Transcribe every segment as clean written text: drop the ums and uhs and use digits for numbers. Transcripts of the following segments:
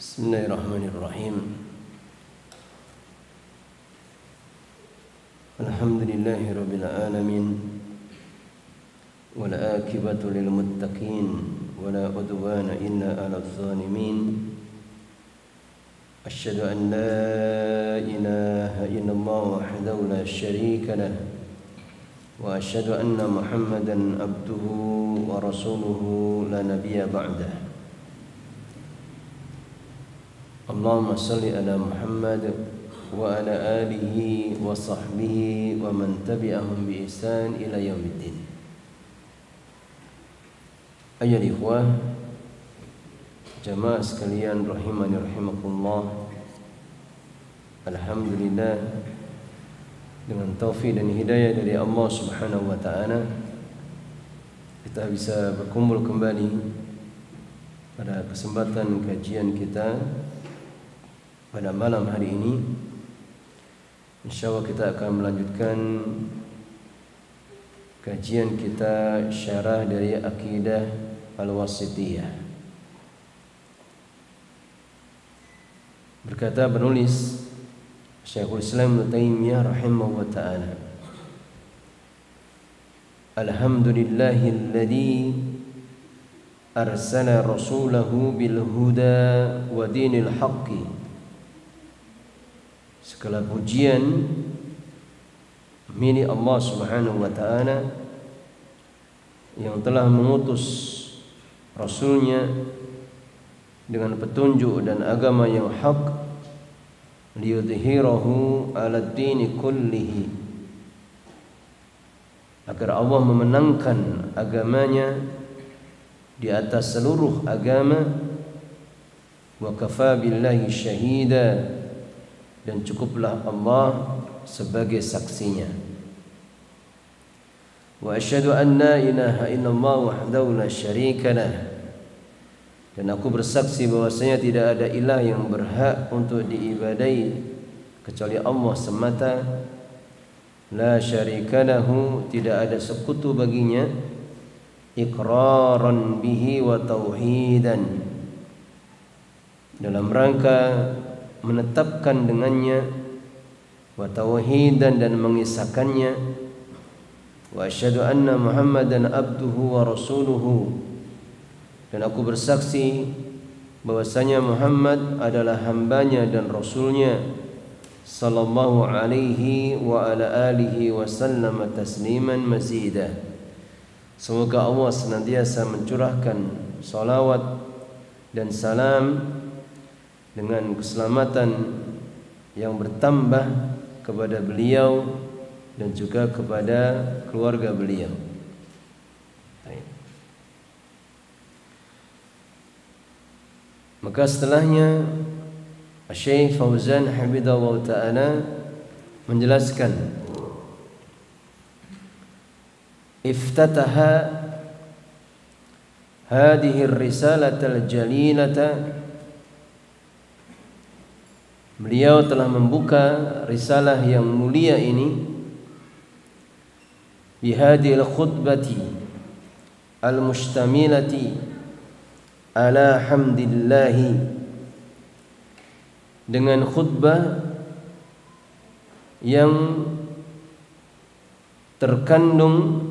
Bismillahirrahmanirrahim. Alhamdulillahirabbil alamin. Wal aqibatu lil muttaqin wala udwana illa 'alal zalimin. Asyhadu an la ilaha illallah wahdahu la syarika lah. Wa asyhadu anna Muhammadan abduhu wa rasuluhu la nabiyya ba'dah. Allahumma salli ala Muhammad wa ala alihi wa sahbihi wa man tabi'ahum bi ihsan ila yaumiddin. Ayyuhal ikhwah, jamaah sekalian rahimani rahimakumullah. Alhamdulillah, dengan taufik dan hidayah dari Allah Subhanahu wa taala, kita bisa berkumpul kembali pada kesempatan kajian kita pada malam hari ini. Insyaallah kita akan melanjutkan kajian kita syarah dari akidah al-wasithiyah. Berkata penulis Syekhul Islam Ibnu Taimiyah rahimahu wa ta'ala, alhamdulillahilladzi arsala rasulahu bil huda wa dinil haqqi. Segala pujian milik Allah Subhanahu wa ta'ala yang telah mengutus Rasulnya dengan petunjuk dan agama yang hak, liyudhhirahu 'ala ad-dini kullihi, agar Allah memenangkan agamanya di atas seluruh agama. Wa kafaa billahi syahida, dan cukuplah Allah sebagai saksinya. Wa asyhadu an la ilaha illallah wahdahu la syarika lah, dan aku bersaksi bahwasanya tidak ada ilah yang berhak untuk diibadai kecuali Allah semata. La syarika lahu, tidak ada sekutu baginya. Iqraran bihi wa tauhidan, dalam rangka menetapkan dengannya, wa tauhidan, dan mengisahkannya. Wa asyhadu anna Muhammadan abduhu wa rasuluhu, dan aku bersaksi bahwasanya Muhammad adalah hambanya dan rasulnya, sallallahu alaihi wa ala alihi wa sallam tasliman mazidah. Semoga Allah senantiasa mencurahkan salawat dan salam dengan keselamatan yang bertambah kepada beliau dan juga kepada keluarga beliau. Maka setelahnya Syekh Fauzan hafizahullah ta'ala menjelaskan, iftataha hadhihi ar-risalatal jalilata, beliau telah membuka risalah yang mulia ini, bihadhil khutbati al-mustamilati ala hamdillahi, dengan khutbah yang terkandung,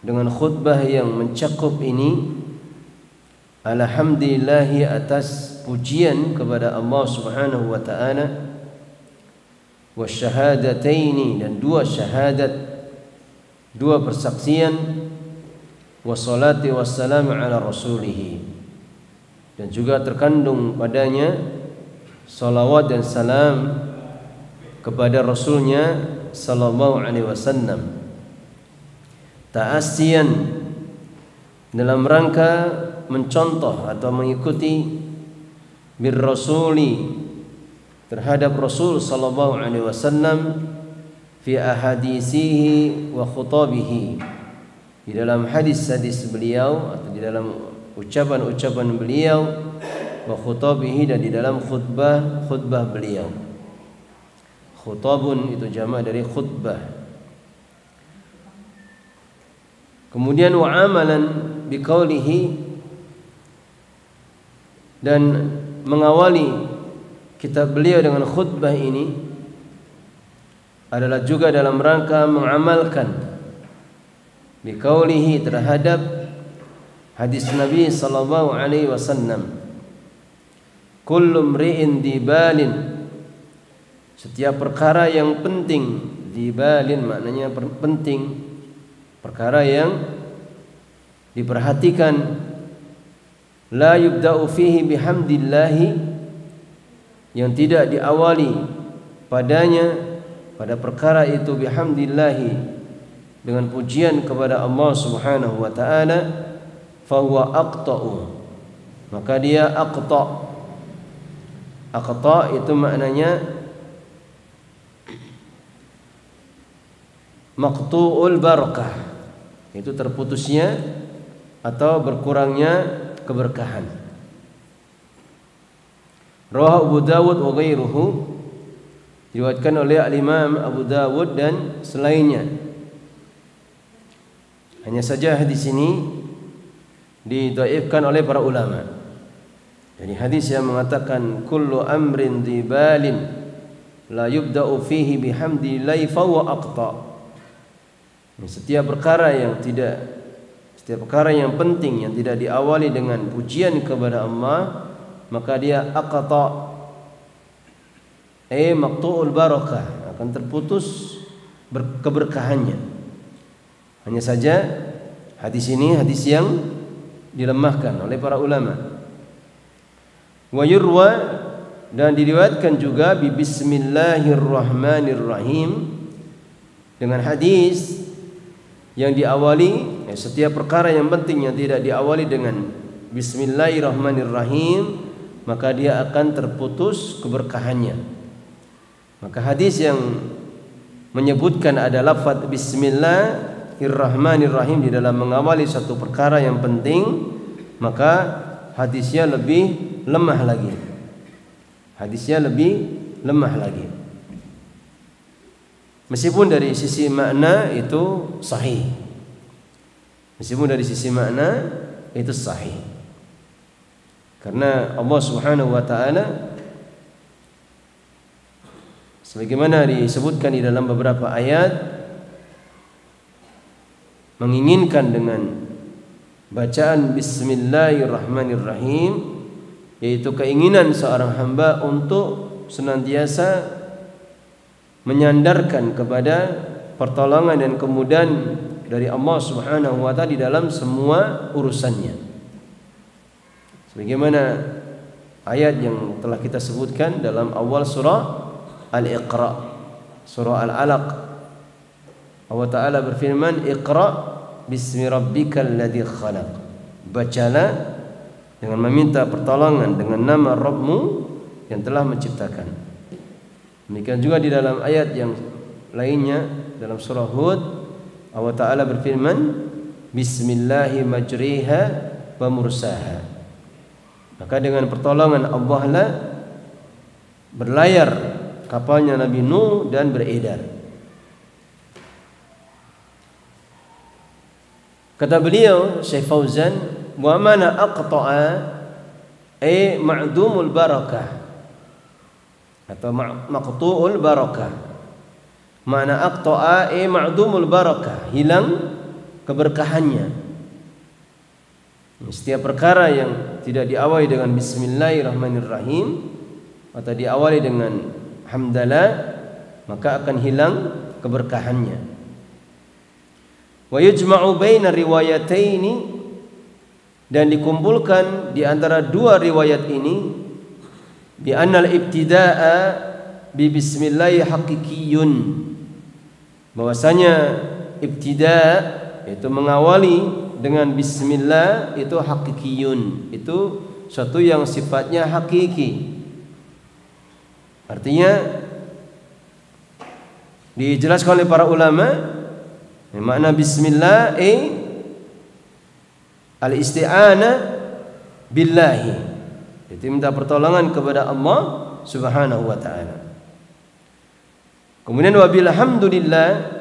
dengan khutbah yang mencakup ini, alhamdulillahi, atas pujian kepada Allah Subhanahu wa ta'ala, wa syahadataini, dan dua syahadat, dua persaksian, wassalati wassalamu ala rasulihi, dan juga terkandung padanya salawat dan salam kepada rasulnya sallallahu alaihi wasallam, ta'asiyan, dalam rangka mencontoh atau mengikuti, bir rasuli, terhadap Rasul sallallahu alaihi wasallam, fi ahadisihi wa khutabihi, di dalam hadis-hadis beliau atau di dalam ucapan-ucapan beliau, wa khutabihi, dan di dalam khutbah beliau. Khutabun itu jamak dari khutbah. Kemudian wa amalan biqaulihi, dan mengawali kitab beliau dengan khutbah ini adalah juga dalam rangka mengamalkan biqaulihi terhadap hadis Nabi sallallahu alaihi wasallam, kullu mri'in dibalin, setiap perkara yang penting, dibalin maknanya penting, perkara yang diperhatikan, la yubda'u fihi bihamdillahi, yang tidak diawali padanya pada perkara itu bihamdillahi dengan pujian kepada Allah Subhanahu wa taala, fa huwa aqta'u, maka dia aqta'. Aqta' itu maknanya maqtu'ul barakah, itu terputusnya atau berkurangnya keberkahan. Rawahu Abu Dawud wa ghairuhu, diriwayatkan oleh Al-Imam Abu Dawud dan selainnya. Hanya saja hadis ini didhaifkan oleh para ulama. Jadi hadis yang mengatakan kullu amrin dibalin la yubda'u fihi bihamdillahi fa huwa aqta. Setiap perkara yang penting yang tidak diawali dengan pujian kepada Allah, maka dia aqta, maqtu'ul barakah, akan terputus keberkahannya. Hanya saja hadis ini hadis yang dilemahkan oleh para ulama. Wa yurwa, dan diriwayatkan juga bi bismillahirrahmanirrahim, dengan hadis yang diawali setiap perkara yang penting yang tidak diawali dengan bismillahirrahmanirrahim, maka dia akan terputus keberkahannya. Maka hadis yang menyebutkan ada lafaz bismillahirrahmanirrahim di dalam mengawali satu perkara yang penting, maka hadisnya lebih lemah lagi. Meskipun dari sisi makna itu sahih. Karena Allah Subhanahu wa taala sebagaimana disebutkan di dalam beberapa ayat menginginkan dengan bacaan bismillahirrahmanirrahim, yaitu keinginan seorang hamba untuk senantiasa menyandarkan kepada pertolongan dan kemudahan dari Allah Subhanahu wa taala di dalam semua urusannya. Sebagaimana ayat yang telah kita sebutkan dalam awal surah Al-Iqra, surah Al-Alaq. Allah Ta'ala berfirman, Iqra bismi rabbikal ladzi khalaq, bacalah dengan meminta pertolongan dengan nama Rabbmu yang telah menciptakan. Demikian juga di dalam ayat yang lainnya dalam surah Hud, Allah Ta'ala berfirman, bismillahi majriha wa mursaha, maka dengan pertolongan Allah lah berlayar kapalnya Nabi Nuh dan beredar. Kata beliau Syekh Fauzan, wa mana aqta'a ma'dumul barakah atau maqtu'ul barakah. Makna aqta'a ma'dumul barakah, hilang keberkahannya. Setiap perkara yang tidak diawali dengan bismillahirrahmanirrahim atau diawali dengan hamdalah, maka akan hilang keberkahannya. Wa yujma'u baina riwayataini, dan dikumpulkan di antara dua riwayat ini, bi annal ibtida'a bi bismillah haqiqiyyun, bahwasanya ibtida' yaitu mengawali dengan bismillah itu haqiqiyyun, itu suatu yang sifatnya hakiki. Artinya dijelaskan oleh para ulama, makna bismillah al-isti'anah billahi, itu minta pertolongan kepada Allah Subhanahu wa taala. Kemudian wabil hamdulillah,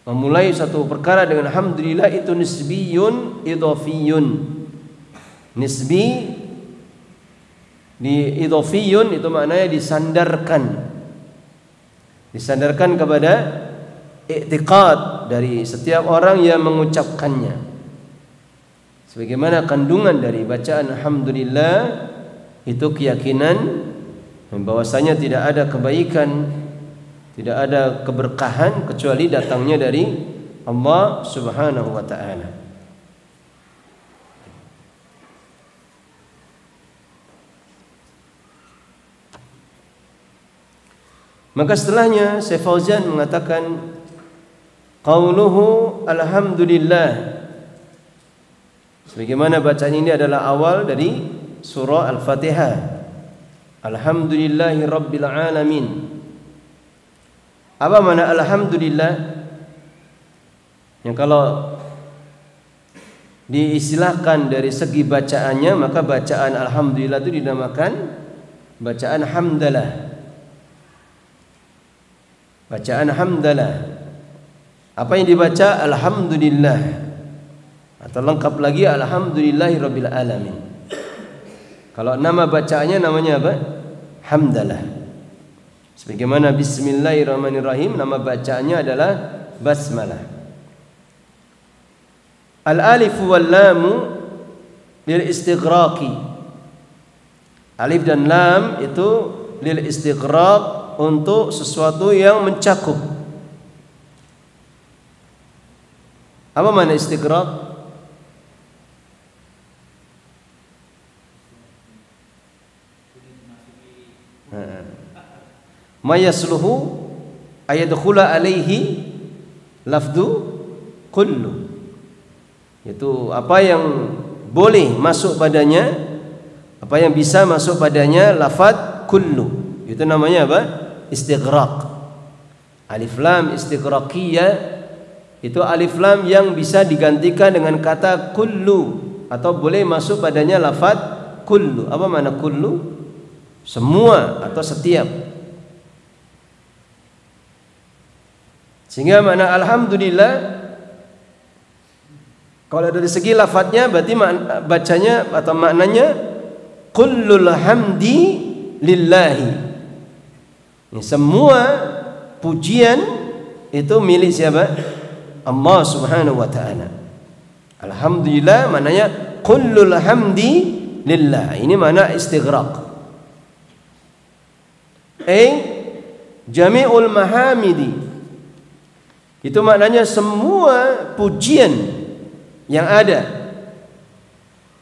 memulai satu perkara dengan alhamdulillah itu nisbiyun idhafiyun. Nisbi Di idhofiyun itu maknanya disandarkan. Disandarkan kepada i'tiqad dari setiap orang yang mengucapkannya. Sebagaimana kandungan dari bacaan alhamdulillah itu keyakinan bahwasanya tidak ada kebaikan, tidak ada keberkahan kecuali datangnya dari Allah Subhanahu wa taala. Maka setelahnya Syekh Fauzan mengatakan qauluhu alhamdulillah. Sebagaimana bacaan ini adalah awal dari surah Al-Fatihah. Alhamdulillahi rabbil alamin. Apa makna alhamdulillah? Yang kalau diistilahkan dari segi bacaannya, maka bacaan alhamdulillah itu dinamakan bacaan hamdalah. Bacaan hamdalah. Apa yang dibaca? Alhamdulillah. Atau lengkap lagi alhamdulillahi rabbil alamin. Kalau nama bacaannya namanya apa? Hamdalah. Sebagaimana bismillahirrahmanirrahim, nama bacaannya adalah basmalah. Al-alif wal lam lil istighraqi. Alif dan lam itu lil istighraq, untuk sesuatu yang mencakup. Apa makna istighraq? Ma yasluhu ayadkhula alaihi lafdu kullu. Itu apa yang boleh masuk padanya, apa yang bisa masuk padanya lafaz kullu. Itu namanya apa? Istighraq. Alif lam istighraqiyah itu alif lam yang bisa digantikan dengan kata kullu atau boleh masuk padanya lafaz kullu. Apa makna kullu? Semua atau setiap. Sehingga makna alhamdulillah kalau dari segi lafadznya berarti bacanya atau maknanya kullul hamdi lillahi. Semua pujian itu milik siapa? Allah Subhanahu wa taala. Alhamdulillah maknanya kullul hamdi lillah. Ini makna istighraq. Jami'ul mahamidi. Itu maknanya semua pujian yang ada.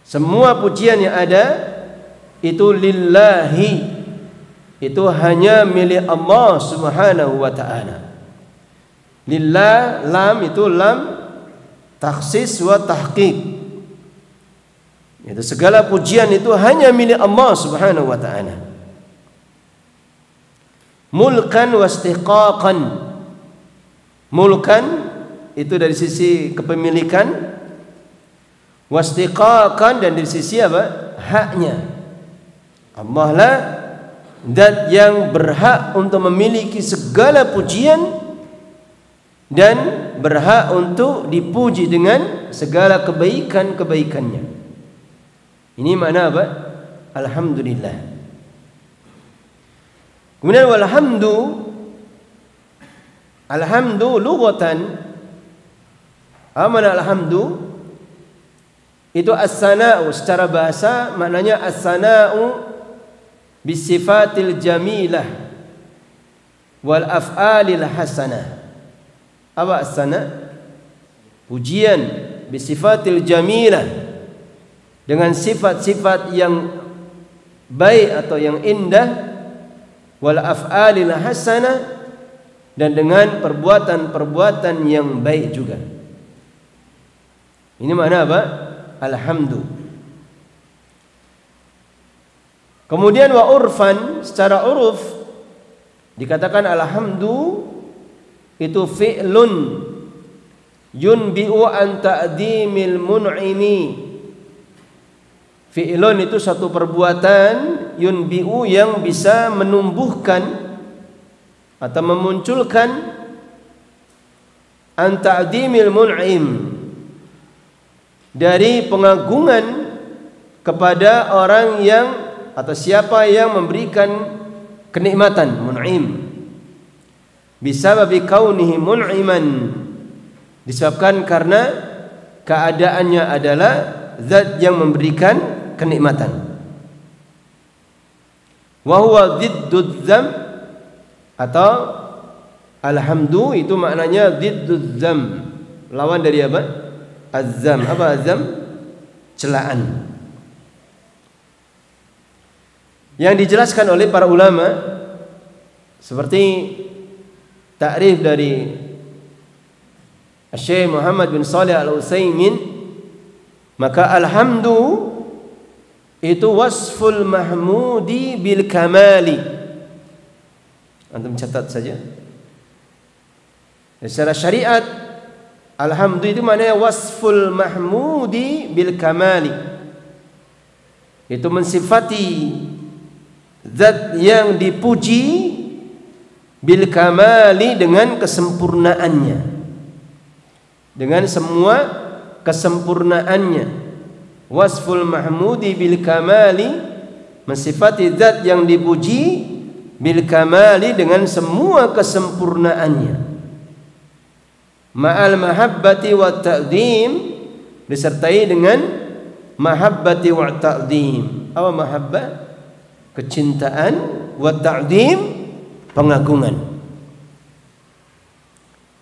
Semua pujian yang ada itu lillahi. Itu hanya milik Allah Subhanahu wa ta'ala. Lillah, lam itu lam takhsis wa tahqiq. Itu segala pujian itu hanya milik Allah Subhanahu wa ta'ala. Mulkan wa istiqaqan. Mulkan itu dari sisi kepemilikan, wa istiqaqan dan dari sisi apa? Haknya. Allah lah zat yang berhak untuk memiliki segala pujian dan berhak untuk dipuji dengan segala kebaikan-kebaikannya. Ini makna apa? Alhamdulillah. Kemudian alhamdu lughatan. Apa makna alhamdu? Itu as-sana'u secara bahasa maknanya as-sana'u bisifatil jamilah wal af'alil hasanah. Apa as-sana? Pujian bisifatil jamilah, dengan sifat-sifat yang baik atau yang indah, wal af'alil hasanah, dan dengan perbuatan-perbuatan yang baik juga. Ini makna apa? Alhamdu. Kemudian wa urfan, secara uruf dikatakan alhamdu itu fi'lun yunbi'u an ta'dimil mun'imi. Fi'lun itu satu perbuatan yunbi'u yang bisa menumbuhkan atau memunculkan an ta'dimil mun'im, dari pengagungan kepada orang yang atau siapa yang memberikan kenikmatan, mun'im, bisababi kaunihi mun'iman, disebabkan karena keadaannya adalah zat yang memberikan kenikmatan. Wa huwa ziddud dzam, atau alhamdu itu maknanya ziddud dzam, lawan dari apa? Az-zam. Apa az-zam? Celaan. Yang dijelaskan oleh para ulama seperti takrif dari Syekh Muhammad bin Shalih Al-Utsaimin, maka alhamdu itu wasful mahmudi bil kamali. Antum catat saja. Secara syariat alhamdu itu maknanya wasful mahmudi bil kamali. Itu mensifati zat yang dipuji bil kamali, dengan kesempurnaannya, dengan semua kesempurnaannya. Wasful mahmudi bil kamali, mensifati zat yang dipuji bil kamali, dengan semua kesempurnaannya. Ma'al mahabbati wa ta'zim, disertai dengan mahabbati wa ta'zim. Apa mahabbah? Kecintaan, wa ta'zim, pengagungan.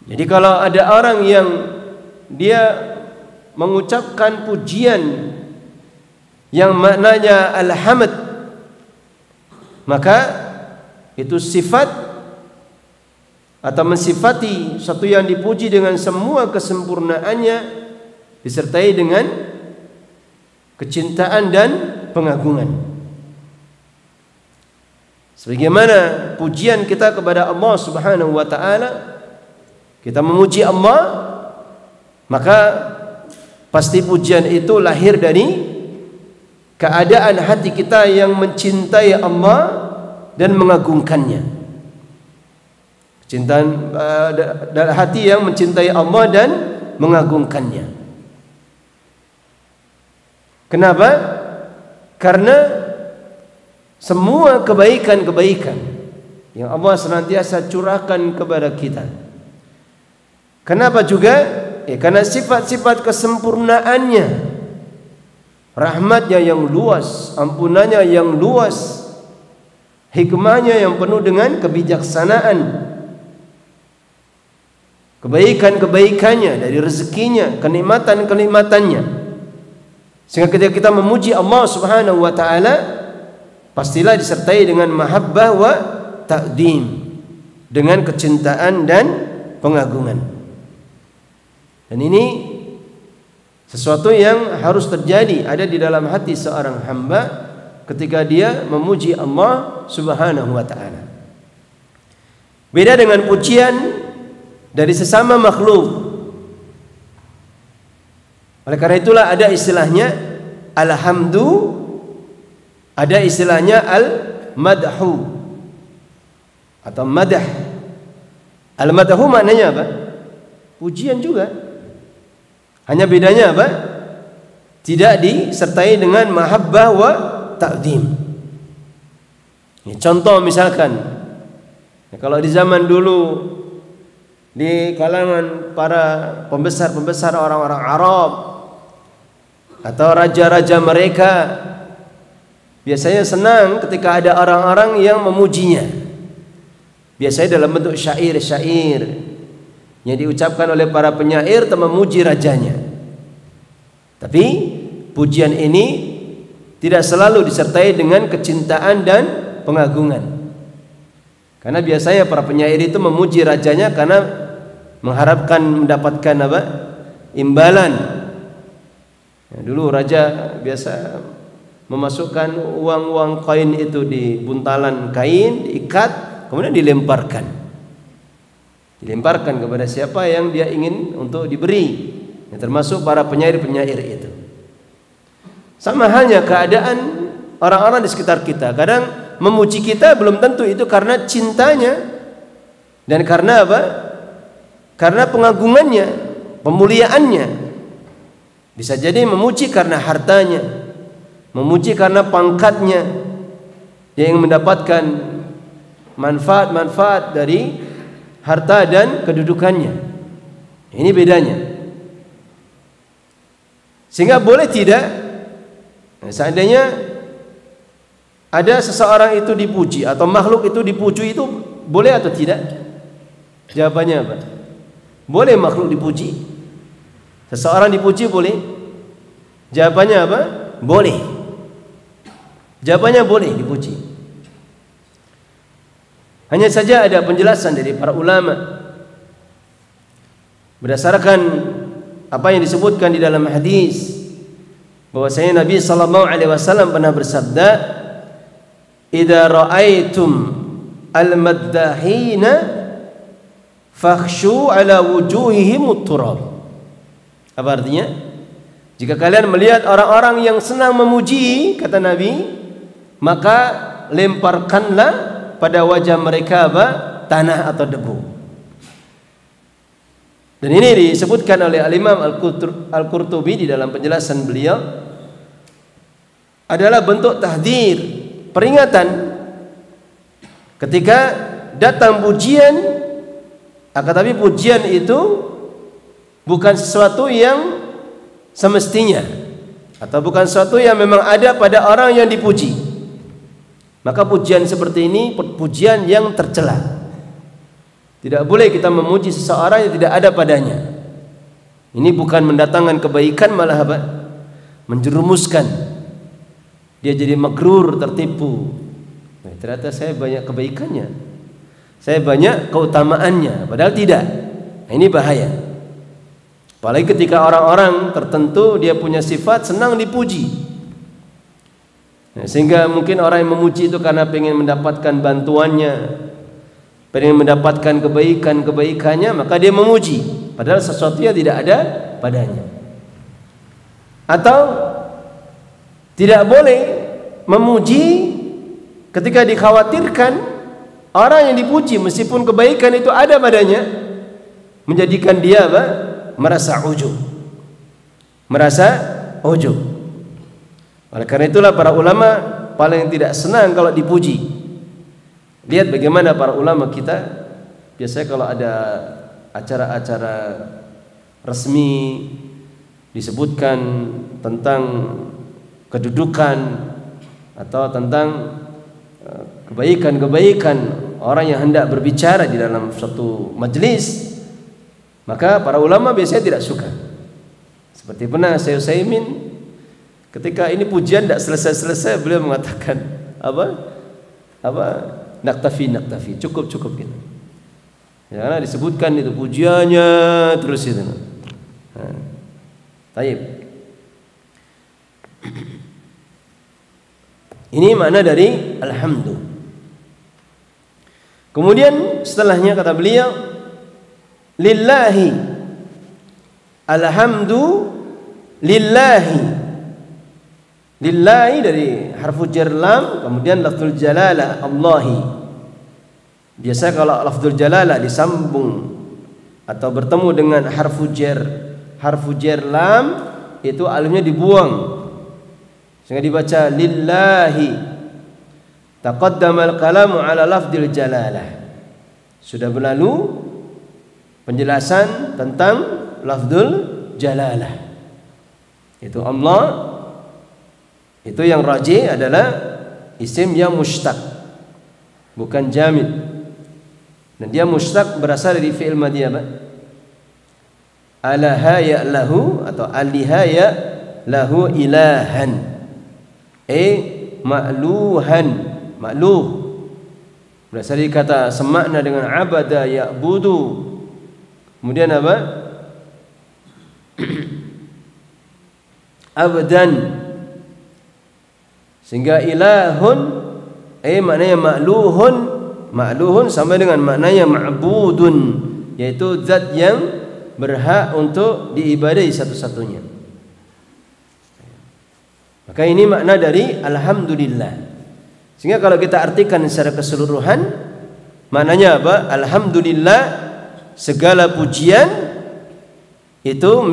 Jadi kalau ada orang yang dia mengucapkan pujian yang maknanya alhamd, maka itu sifat atau mensifati satu yang dipuji dengan semua kesempurnaannya, disertai dengan kecintaan dan pengagungan. Sebagaimana pujian kita kepada Allah Subhanahu wa taala, kita memuji Allah, maka pasti pujian itu lahir dari keadaan hati kita yang mencintai Allah dan mengagungkannya. Kecintaan hati yang mencintai Allah dan mengagungkannya. Kenapa? Karena semua kebaikan-kebaikan yang Allah senantiasa curahkan kepada kita. Kenapa juga? Karena sifat-sifat kesempurnaannya, rahmatnya yang luas, ampunannya yang luas, hikmahnya yang penuh dengan kebijaksanaan, kebaikan-kebaikannya, dari rezekinya, kenikmatan-kenikmatannya. Sehingga ketika kita memuji Allah Subhanahu wa taala, pastilah disertai dengan mahabbah wa ta'zim, dengan kecintaan dan pengagungan. Dan ini sesuatu yang harus terjadi, ada di dalam hati seorang hamba ketika dia memuji Allah Subhanahu wa taala. Beda dengan pujian dari sesama makhluk. Oleh karena itulah ada istilahnya alhamdu, ada istilahnya al-madhu atau madah. Al-madhu maknanya apa? Pujian juga. Hanya bedanya apa? Tidak disertai dengan mahabbah wa ta'zim. Contoh misalkan, kalau di zaman dulu di kalangan para pembesar-pembesar orang-orang Arab atau raja-raja mereka, biasanya senang ketika ada orang-orang yang memujinya. Biasanya dalam bentuk syair-syair yang diucapkan oleh para penyair untuk memuji rajanya. Tapi pujian ini tidak selalu disertai dengan kecintaan dan pengagungan. Karena biasanya para penyair itu memuji rajanya karena mengharapkan mendapatkan apa? Imbalan. Dulu raja biasa memasukkan uang-uang koin itu di buntalan kain, diikat, kemudian dilemparkan kepada siapa yang dia ingin untuk diberi, termasuk para penyair-penyair itu. Sama halnya keadaan orang-orang di sekitar kita. Kadang memuji kita belum tentu itu karena cintanya, dan karena apa? Karena pengagungannya, pemuliaannya. Bisa jadi memuji karena hartanya, memuji karena pangkatnya, Dia ingin mendapatkan manfaat-manfaat dari harta dan kedudukannya. Ini bedanya. Sehingga boleh tidak, seandainya ada seseorang itu dipuji atau makhluk itu dipuji, itu boleh atau tidak? Jawabannya apa? Boleh makhluk dipuji. Seseorang dipuji boleh? Jawabannya apa? Boleh. Jawabannya boleh dipuji. Hanya saja ada penjelasan dari para ulama berdasarkan apa yang disebutkan di dalam hadis bahwasanya Nabi sallallahu alaihi wasallam pernah bersabda, "Idza ra'aitum al-maddahina fakhshu ala wujuhihim at-turab." Apa artinya? Jika kalian melihat orang-orang yang senang memuji, kata Nabi, maka lemparkanlah pada wajah mereka apa? Tanah atau debu. Dan ini disebutkan oleh Al-Imam Al-Qurtubi di dalam penjelasan beliau adalah bentuk tahdir, peringatan ketika datang pujian, akan tapi pujian itu bukan sesuatu yang semestinya atau bukan sesuatu yang memang ada pada orang yang dipuji. Maka pujian seperti ini pujian yang tercela. Tidak boleh kita memuji seseorang yang tidak ada padanya. Ini bukan mendatangkan kebaikan, malah apa? Menjerumuskan. Dia jadi magrur, tertipu. Nah, ternyata saya banyak kebaikannya, saya banyak keutamaannya, padahal tidak. Nah, ini bahaya. Apalagi ketika orang-orang tertentu dia punya sifat senang dipuji. Nah, sehingga mungkin orang yang memuji itu karena pengen mendapatkan bantuannya, pengen mendapatkan kebaikannya, maka dia memuji padahal sesuatu yang tidak ada padanya. Atau tidak boleh memuji ketika dikhawatirkan orang yang dipuji meskipun kebaikan itu ada padanya menjadikan dia apa? Merasa ujub. Oleh karena itulah para ulama paling tidak senang kalau dipuji. Lihat bagaimana para ulama kita biasanya kalau ada acara-acara resmi disebutkan tentang kedudukan atau tentang kebaikan-kebaikan orang yang hendak berbicara di dalam suatu majelis, maka para ulama biasanya tidak suka. Seperti pernah Syekh Utsaimin, ketika ini pujian tidak selesai-selesai, beliau mengatakan naktafi, cukup gitu. Jangan disebutkan itu pujiannya terus itu. Taib. Ini makna dari alhamdu. Kemudian setelahnya kata beliau, lillahi, alhamdu lillahi. Lillahi dari harfu jar lam, kemudian lafzul jalalah Allahi. Biasa kalau lafzul jalalah disambung atau bertemu dengan harfu jar lam, itu alifnya dibuang sehingga dibaca lillahi. Taqaddama al-kalamu ala lafzil jalalah. Sudah berlalu penjelasan tentang lafzul jalalah. Itu Allah. Itu yang rajih adalah isim yang mushtaq, bukan jamid. Dan dia mushtaq berasal dari fi'il madhi apa? Alaha ya lahu atau aliha ya lahu ilahan. Ma'luhan, ma'luh. Berasal dari kata semakna dengan abada ya'budu. Kemudian apa? Abdan. Sehingga ilahun maknanya ma'luhun sama dengan maknanya ma'budun, yaitu zat yang berhak untuk diibadahi satu-satunya. Maka ini makna dari alhamdulillah. Sehingga kalau kita artikan secara keseluruhan, maknanya apa? Alhamdulillah, segala pujian itu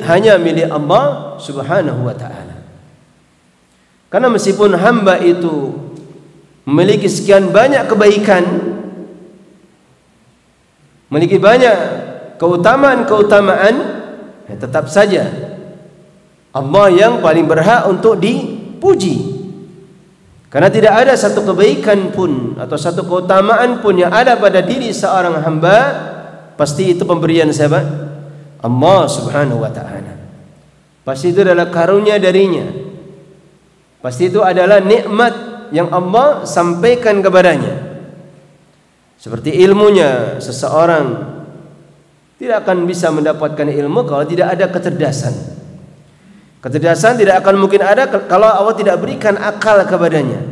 hanya milik Allah Subhanahu wa ta'ala. Karena meskipun hamba itu memiliki sekian banyak kebaikan, memiliki banyak keutamaan-keutamaan, ya tetap saja Allah yang paling berhak untuk dipuji. Karena tidak ada satu kebaikan pun atau satu keutamaan pun yang ada pada diri seorang hamba, pasti itu pemberian siapa? Allah Subhanahu wa ta'ala. Pasti itu adalah karunia darinya. Pasti itu adalah nikmat yang Allah sampaikan kepadanya. Seperti ilmunya, seseorang tidak akan bisa mendapatkan ilmu kalau tidak ada kecerdasan. Kecerdasan tidak akan mungkin ada kalau Allah tidak berikan akal kepadanya.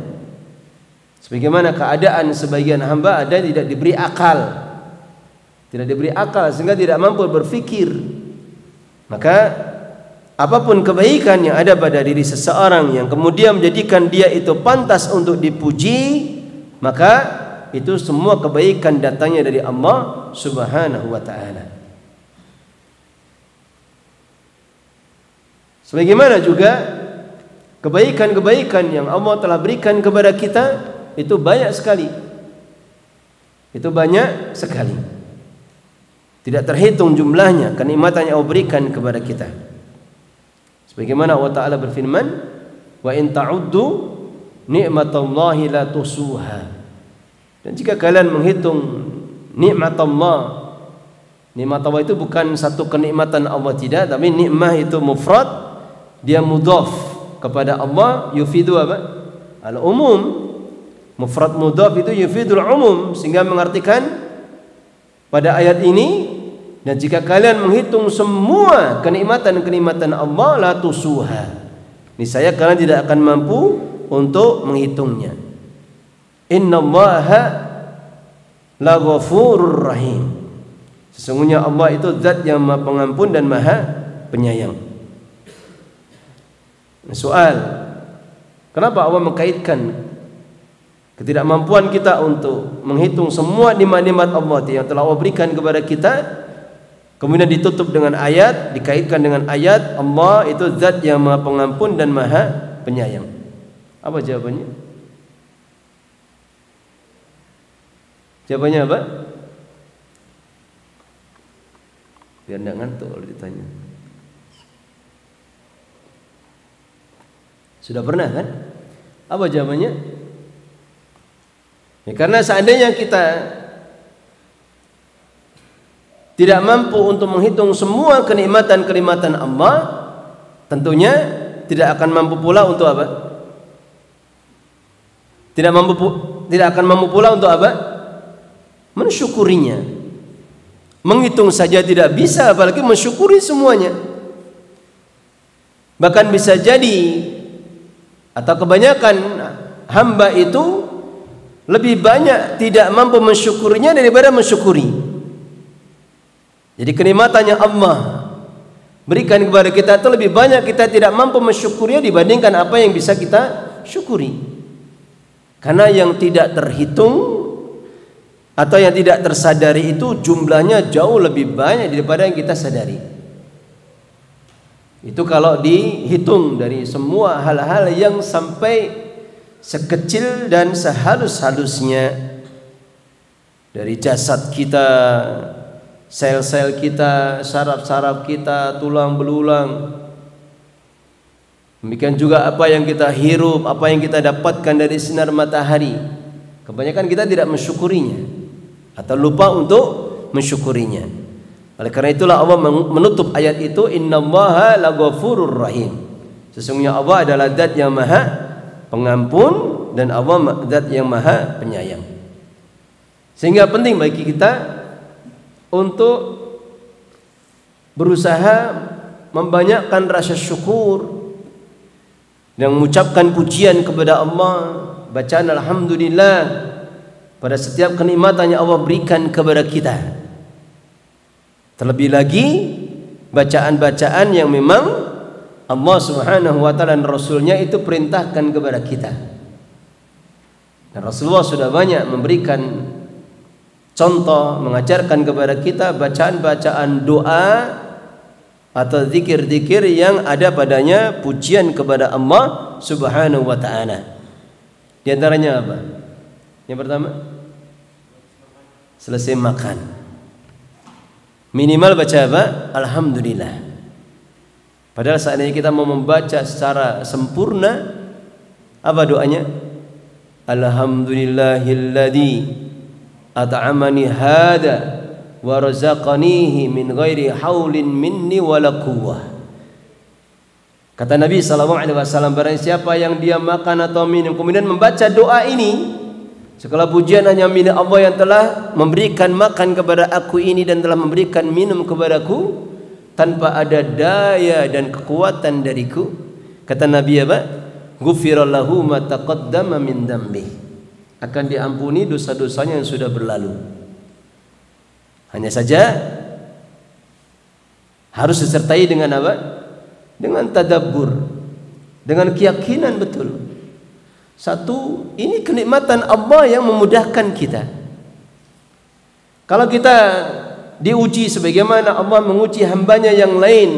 Sebagaimana keadaan sebagian hamba ada tidak diberi akal, tidak diberi akal sehingga tidak mampu berfikir. Maka apapun kebaikan yang ada pada diri seseorang yang kemudian menjadikan dia itu pantas untuk dipuji, maka itu semua kebaikan datangnya dari Allah Subhanahu wa ta'ala. Sebagaimana juga kebaikan-kebaikan yang Allah telah berikan kepada kita itu banyak sekali. Itu banyak sekali. Tidak terhitung jumlahnya kenikmatan yang Allah berikan kepada kita. Sebagaimana Allah Ta'ala berfirman, "Wa in ta'uddu ni'matallahi la tusuha." Dan jika kalian menghitung nikmat Allah, nikmat Allah itu bukan satu kenikmatan Allah, tidak, tapi nikmah itu mufrad, dia mudhaf kepada Allah, yufidu apa? Al-umum. Mufrad mudhaf itu yufidul umum, sehingga mengartikan pada ayat ini, dan jika kalian menghitung semua kenikmatan-kenikmatan Allah, la tusuha, niscaya kalian tidak akan mampu untuk menghitungnya. Innallaha la ghafurur rahim. Sesungguhnya Allah itu zat yang Maha Pengampun dan Maha Penyayang. Soal, kenapa Allah mengkaitkan ketidakmampuan kita untuk menghitung semua nikmat-nikmat Allah yang telah Allah berikan kepada kita, kemudian ditutup dengan ayat, dikaitkan dengan ayat Allah itu zat yang Maha Pengampun dan Maha Penyayang. Apa jawabannya? Jawabannya apa? Biar tidak ngantuk kalau ditanya. Sudah pernah kan? Apa jawabannya? Ya, karena seandainya kita tidak mampu untuk menghitung semua kenikmatan-kenikmatan Allah, tentunya tidak akan mampu pula untuk apa? Tidak akan mampu pula untuk apa? Mensyukurinya. Menghitung saja tidak bisa, apalagi mensyukuri semuanya. Bahkan bisa jadi atau kebanyakan hamba itu lebih banyak tidak mampu mensyukurinya daripada mensyukuri. Jadi kenikmatannya Allah berikan kepada kita itu lebih banyak kita tidak mampu mensyukurinya dibandingkan apa yang bisa kita syukuri. Karena yang tidak terhitung atau yang tidak tersadari itu jumlahnya jauh lebih banyak daripada yang kita sadari. Itu kalau dihitung dari semua hal-hal yang sampai sekecil dan sehalus-halusnya, dari jasad kita, sel-sel kita, saraf-saraf kita, tulang belulang. Demikian juga apa yang kita hirup, apa yang kita dapatkan dari sinar matahari. Kebanyakan kita tidak mensyukurinya atau lupa untuk mensyukurinya. Oleh karena itulah Allah menutup ayat itu, innallaha laghafurur rahim. Sesungguhnya Allah adalah zat yang Maha Pengampun dan Allah zat yang Maha Penyayang. Sehingga penting bagi kita untuk berusaha membanyakkan rasa syukur dan mengucapkan pujian kepada Allah, bacaan alhamdulillah pada setiap kenikmatan yang Allah berikan kepada kita. Terlebih lagi bacaan-bacaan yang memang Allah Subhanahu wa ta'ala dan Rasulnya itu perintahkan kepada kita. Dan Rasulullah sudah banyak memberikan contoh, mengajarkan kepada kita bacaan-bacaan doa atau zikir-zikir yang ada padanya pujian kepada Allah Subhanahu wa ta'ala. Di antaranya apa? Yang pertama, selesai makan. Minimal baca apa? Alhamdulillah. Padahal seandainya kita mau membaca secara sempurna, apa doanya? Alhamdulillahilladzi at'amani hada wa razaqanihi min ghairi haulin minni wala quwwah. Kata Nabi SAW, barang siapa yang dia makan atau minum kemudian membaca doa ini, segala pujian hanya milik Allah yang telah memberikan makan kepada aku ini dan telah memberikan minum kepadaku tanpa ada daya dan kekuatan dariku. Kata Nabi apa? Ghufirallahu ma taqaddama min dambi. Akan diampuni dosa-dosanya yang sudah berlalu. Hanya saja harus disertai dengan apa? Dengan tadabbur, dengan keyakinan betul. Satu, ini kenikmatan Allah yang memudahkan kita. Kalau kita diuji sebagaimana Allah menguji hambanya yang lain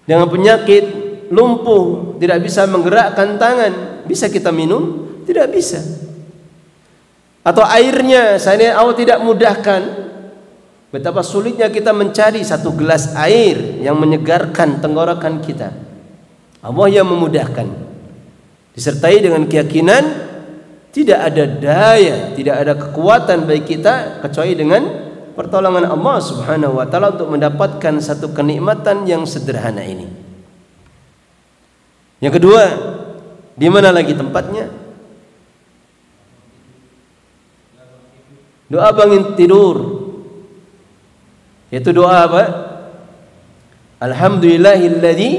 dengan penyakit, lumpuh, tidak bisa menggerakkan tangan, bisa kita minum? Tidak bisa. Atau airnya, seandainya Allah tidak mudahkan, betapa sulitnya kita mencari satu gelas air yang menyegarkan tenggorokan kita. Allah yang memudahkan. Disertai dengan keyakinan tidak ada daya, tidak ada kekuatan bagi kita kecuali dengan pertolongan Allah Subhanahu wa taala untuk mendapatkan satu kenikmatan yang sederhana ini. Yang kedua, di mana lagi tempatnya? Doa bangun tidur. Yaitu doa apa? Alhamdulillahilladzi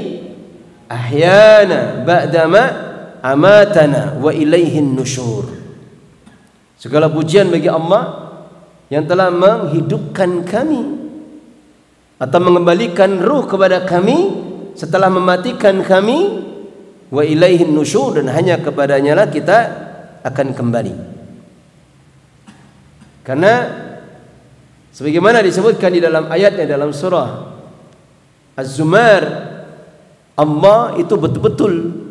ahyana ba'dama amatana wa ilaihin nusyur. Segala pujian bagi Allah yang telah menghidupkan kami atau mengembalikan ruh kepada kami setelah mematikan kami, wa ilaihin nusyur, dan hanya kepadanya lah kita akan kembali. Karena sebagaimana disebutkan di dalam ayatnya dalam surah Az-Zumar, Allah itu betul-betul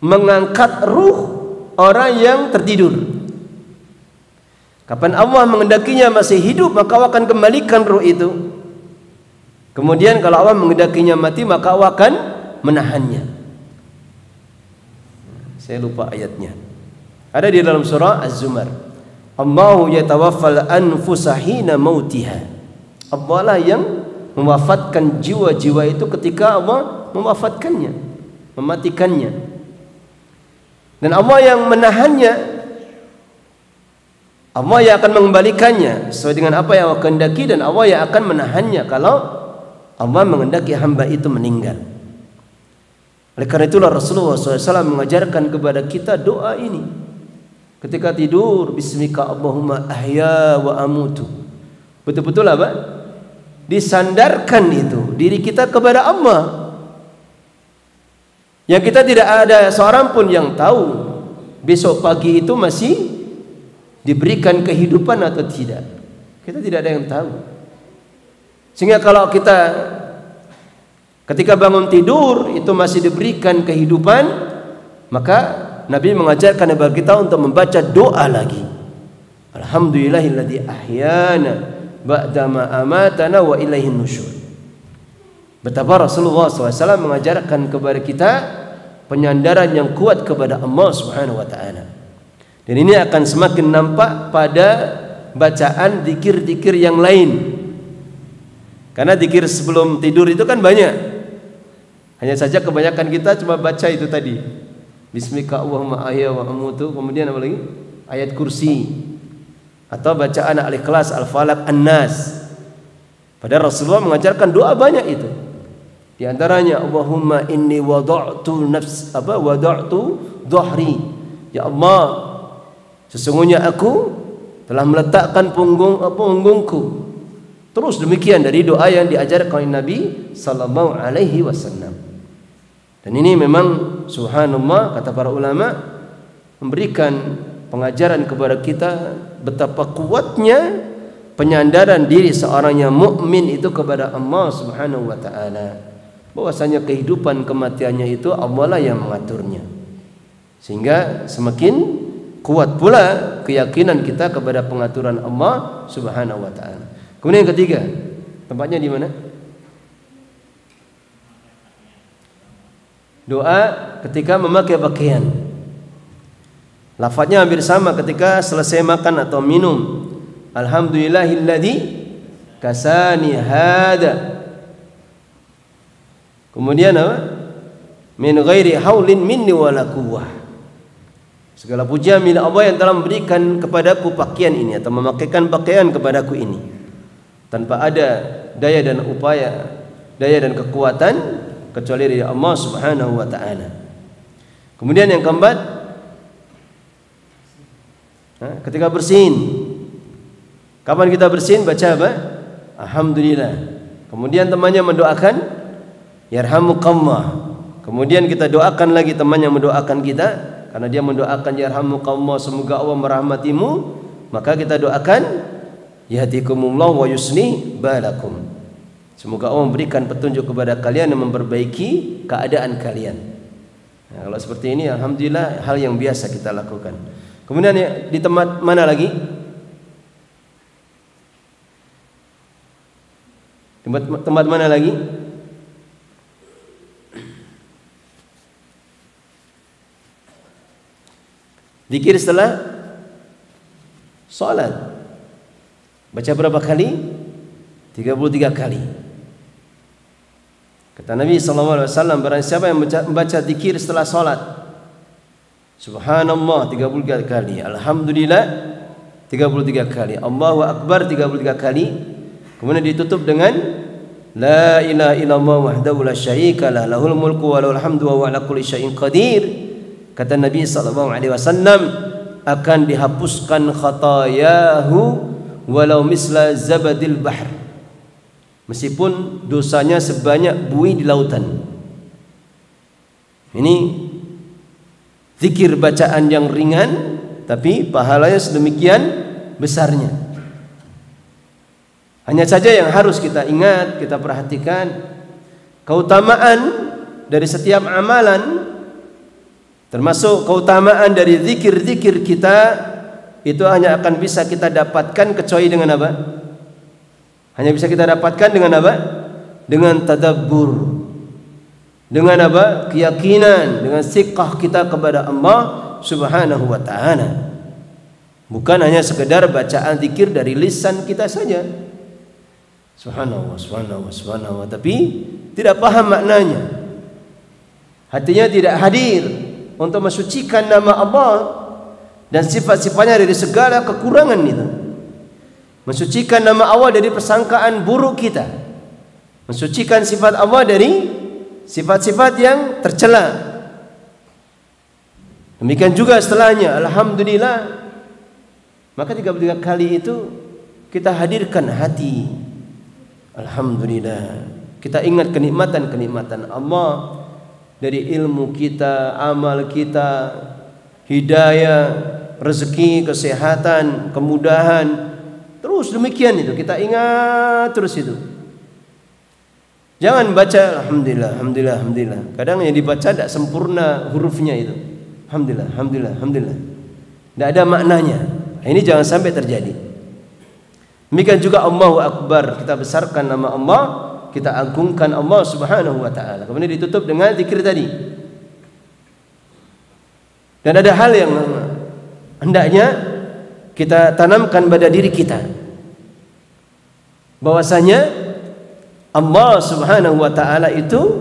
mengangkat ruh orang yang tertidur. Kapan Allah mengendakinya masih hidup, maka Allah akan kembalikan ruh itu. Kemudian kalau Allah mengendakinya mati, maka Allah akan menahannya. Saya lupa ayatnya. Ada di dalam surah Az-Zumar. Allahu yatawaffal anfusa hina mautiha. Allah lah yang mewafatkan jiwa-jiwa itu ketika Allah mewafatkannya, mematikannya. Dan Allah yang menahannya, Allah yang akan mengembalikannya sesuai dengan apa yang Allah kehendaki, dan Allah yang akan menahannya kalau Allah menghendaki hamba itu meninggal. Oleh karena itulah Rasulullah SAW mengajarkan kepada kita doa ini ketika tidur, Bismika Allahumma ahya wa amutu. Betul-betul apa? Disandarkan itu diri kita kepada Allah, yang kita tidak ada seorang pun yang tahu besok pagi itu masih diberikan kehidupan atau tidak. Kita tidak ada yang tahu. Sehingga kalau kita ketika bangun tidur itu masih diberikan kehidupan, maka Nabi mengajarkan kepada kita untuk membaca doa lagi. Alhamdulillahilladzi ahyana ba'dama amatana wa ilaihin nusyur. Betapa Rasulullah SAW mengajarkan kepada kita penyandaran yang kuat kepada Allah Subhanahu wa taala. Dan ini akan semakin nampak pada bacaan zikir-zikir yang lain. Karena zikir sebelum tidur itu kan banyak. Hanya saja kebanyakan kita cuma baca itu tadi. Bismika Allahumma ahya wa amutu, kemudian apa lagi? Ayat kursi. Atau bacaan Al-Ikhlas, Al-Falaq, An-Nas. Padahal Rasulullah mengajarkan doa banyak itu. Di antaranya Allahumma inni wada'tu dhahri. Ya Allah, sesungguhnya aku telah meletakkan punggungku. Terus demikian dari doa yang diajarkan oleh Nabi sallallahu alaihi wasallam. Dan ini memang subhanallah, kata para ulama, memberikan pengajaran kepada kita betapa kuatnya penyandaran diri seorang yang mukmin itu kepada Allah Subhanahu wa taala. Bahwasanya kehidupan kematiannya itu Allah lah yang mengaturnya. Sehingga semakin kuat pula keyakinan kita kepada pengaturan Allah Subhanahu wa taala. Kemudian yang ketiga, tempatnya di mana? Doa ketika memakai pakaian. Lafaznya hampir sama ketika selesai makan atau minum. Alhamdulillahilladzi kasani hada. Kemudian apa? Min ghairi haulin minni wala quwwah. Segala puja milik Allah yang telah memberikan kepadaku pakaian ini atau memakaikan pakaian kepadaku ini tanpa ada daya dan upaya, daya dan kekuatan kecuali dari Allah Subhanahu wa taala. Kemudian yang keempat, ketika bersin. Kapan kita bersin? Baca apa? Alhamdulillah. Kemudian temannya mendoakan yarhamukallah. Kemudian kita doakan lagi teman yang mendoakan kita, karena dia mendoakan yarhamukallah, semoga Allah merahmatimu, maka kita doakan yahdikumullah wa yusni balakum. Semoga Allah memberikan petunjuk kepada kalian dan memperbaiki keadaan kalian. Nah, kalau seperti ini alhamdulillah hal yang biasa kita lakukan. Kemudian di tempat mana lagi? Tempat mana lagi? Zikir setelah salat. Baca berapa kali? 33 kali. Kata Nabi SAW, barang siapa yang membaca zikir setelah salat, Subhanallah 33 kali, Alhamdulillah 33 kali, Allahu Akbar 33 kali, kemudian ditutup dengan La ilaha illallah wahdahu la syarikalah, lahul mulku wa lahul hamdu wa huwa ala kulli syai'in qadir. Kata Nabi SAW, akan dihapuskan khatayahu walau misla zabadil bahr, meskipun dosanya sebanyak buih di lautan. Ini zikir bacaan yang ringan, tapi pahalanya sedemikian besarnya. Hanya saja yang harus kita ingat, kita perhatikan keutamaan dari setiap amalan, termasuk keutamaan dari zikir-zikir kita, itu hanya akan bisa kita dapatkan kecuali dengan apa? Hanya bisa kita dapatkan dengan apa? Dengan tadabbur. Dengan apa? Keyakinan, dengan siqah kita kepada Allah Subhanahu wa taala. Bukan hanya sekedar bacaan zikir dari lisan kita saja. Subhanallah, subhanallah, subhanallah, tapi tidak paham maknanya. Hatinya tidak hadir untuk mensucikan nama Allah dan sifat-sifatnya dari segala kekurangan itu. Mensucikan nama Allah dari persangkaan buruk kita. Mensucikan sifat Allah dari sifat-sifat yang tercela. Demikian juga setelahnya, alhamdulillah. Maka 33 kali itu kita hadirkan hati. Alhamdulillah. Kita ingat kenikmatan-kenikmatan Allah dari ilmu kita, amal kita, hidayah, rezeki, kesehatan, kemudahan. Terus demikian itu, kita ingat terus itu. Jangan baca alhamdulillah, alhamdulillah, alhamdulillah. Kadang yang dibaca tidak sempurna hurufnya itu. Alhamdulillah, alhamdulillah, alhamdulillah. Tidak ada maknanya. Ini jangan sampai terjadi. Demikian juga Allahu Akbar, kita besarkan nama Allah, kita agungkan Allah Subhanahu wa taala. Kemudian ditutup dengan zikir tadi. Dan ada hal yang hendaknya kita tanamkan pada diri kita, bahwasanya Allah Subhanahu wa taala itu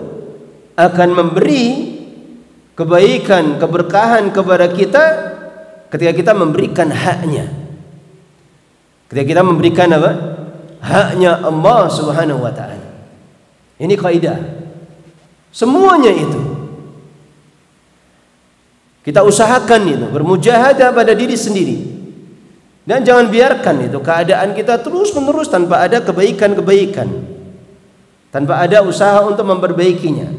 akan memberi kebaikan, keberkahan kepada kita ketika kita memberikan haknya. Ketika kita memberikan apa? Haknya Allah Subhanahu wa taala. Ini kaidah. Semuanya itu kita usahakan itu, bermujahadah pada diri sendiri. Dan jangan biarkan itu keadaan kita terus-menerus tanpa ada kebaikan-kebaikan, tanpa ada usaha untuk memperbaikinya.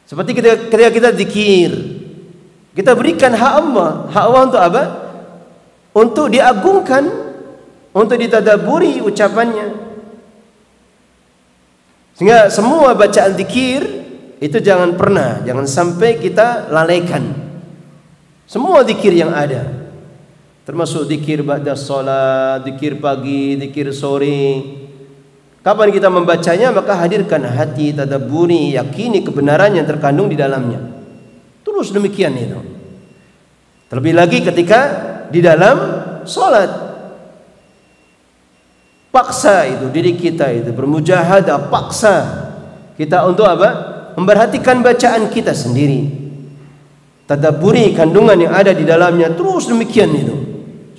Seperti ketika kita zikir, kita berikan hak Allah. Hak Allah untuk apa? Untuk diagungkan, untuk ditadaburi ucapannya. Sehingga semua bacaan zikir itu jangan sampai kita lalaikan. Semua zikir yang ada, termasuk zikir ba'da shalat, zikir pagi, zikir sore. Kapan kita membacanya, maka hadirkan hati, tadabburi, yakini kebenaran yang terkandung di dalamnya. Terus demikian itu. Terlebih lagi ketika di dalam salat, paksa itu diri kita itu bermujahadah, paksa kita untuk apa? Memperhatikan bacaan kita sendiri. Tadabburi kandungan yang ada di dalamnya, terus demikian itu.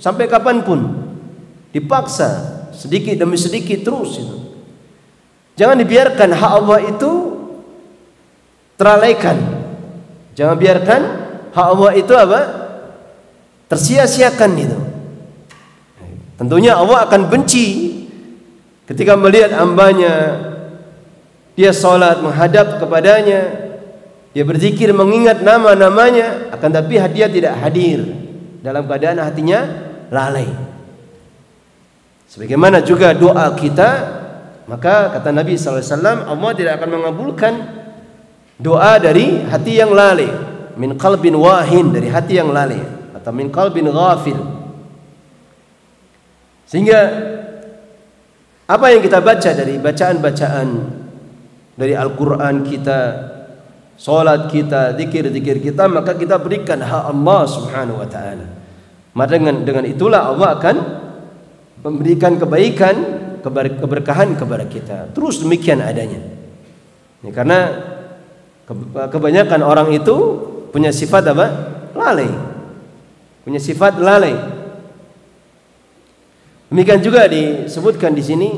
Sampai kapanpun dipaksa sedikit demi sedikit terus itu. Jangan dibiarkan hak Allah itu teralaikan. Jangan biarkan hak Allah itu apa? Tersia-siakan itu. Tentunya Allah akan benci ketika melihat hambanya dia salat menghadap kepadanya, dia berzikir mengingat nama-namanya, akan tapi dia tidak hadir, dalam keadaan hatinya lalai. Sebagaimana juga doa kita, maka kata Nabi SAW, Allah tidak akan mengabulkan doa dari hati yang lalai. Min qalbin wahin, dari hati yang lalai, atau min qalbin ghafil. Sehingga apa yang kita baca dari bacaan-bacaan dari Al-Quran kita, salat kita, zikir-zikir kita, maka kita berikan hak Allah Subhanahu wa taala. Maka dengan itulah Allah akan memberikan kebaikan, keberkahan kepada kita. Terus demikian adanya. Ini karena kebanyakan orang itu punya sifat apa? Lalai. Punya sifat lalai. Demikian juga disebutkan di sini,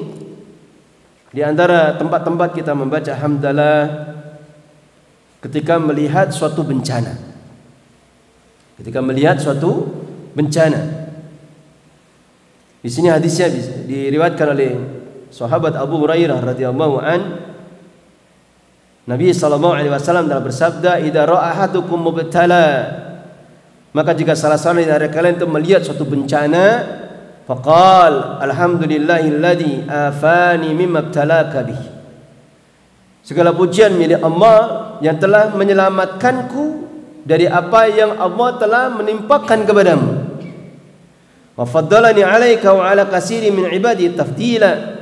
di antara tempat-tempat kita membaca hamdalah ketika melihat suatu bencana. Ketika melihat suatu bencana. Di sini hadisnya diriwayatkan oleh sahabat Abu Hurairah radhiyallahu an. Nabi sallallahu alaihi wasallam telah bersabda, "Idza ra'a ahadukum mubtala," maka jika salah seorang dari kalian itu melihat suatu bencana, faqal alhamdulillahilladzi afani mimma ibtalaka bih. Segala pujian milik Allah yang telah menyelamatkanku dari apa yang Allah telah menimpakan kepadamu. Wa faddalani 'alaika wa 'ala katsirin min 'ibadi tafdila,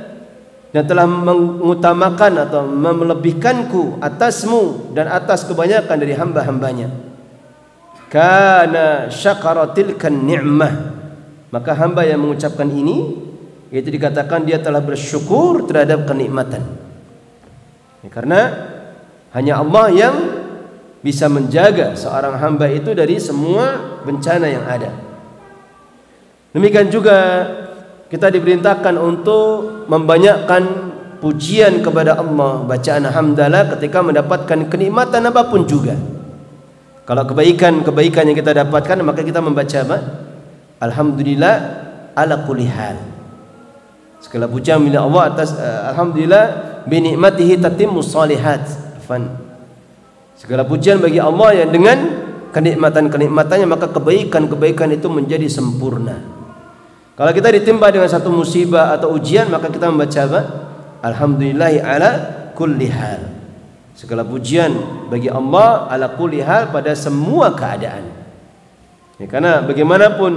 dan telah mengutamakan atau melebihkanku atasmu dan atas kebanyakan dari hamba-hambanya. Kana syakara tilkan ni'mah, maka hamba yang mengucapkan ini, yaitu dikatakan dia telah bersyukur terhadap kenikmatan. Karena hanya Allah yang bisa menjaga seorang hamba itu dari semua bencana yang ada. Demikian juga kita diperintahkan untuk membanyakkan pujian kepada Allah, bacaan hamdalah ketika mendapatkan kenikmatan apapun juga. Kalau kebaikan yang kita dapatkan, maka kita membaca apa? Alhamdulillah ala kulli hal. Segala pujian milik Allah atas alhamdulillah bi nikmatihi tatimmus shalihat. Segala pujian bagi Allah yang dengan kenikmatan-kenikmatannya maka kebaikan-kebaikan itu menjadi sempurna. Kalau kita ditimpa dengan satu musibah atau ujian, maka kita membaca apa? Alhamdulillahi ala kulli hal. Segala pujian bagi Allah ala kulli hal, pada semua keadaan. Ya, karena bagaimanapun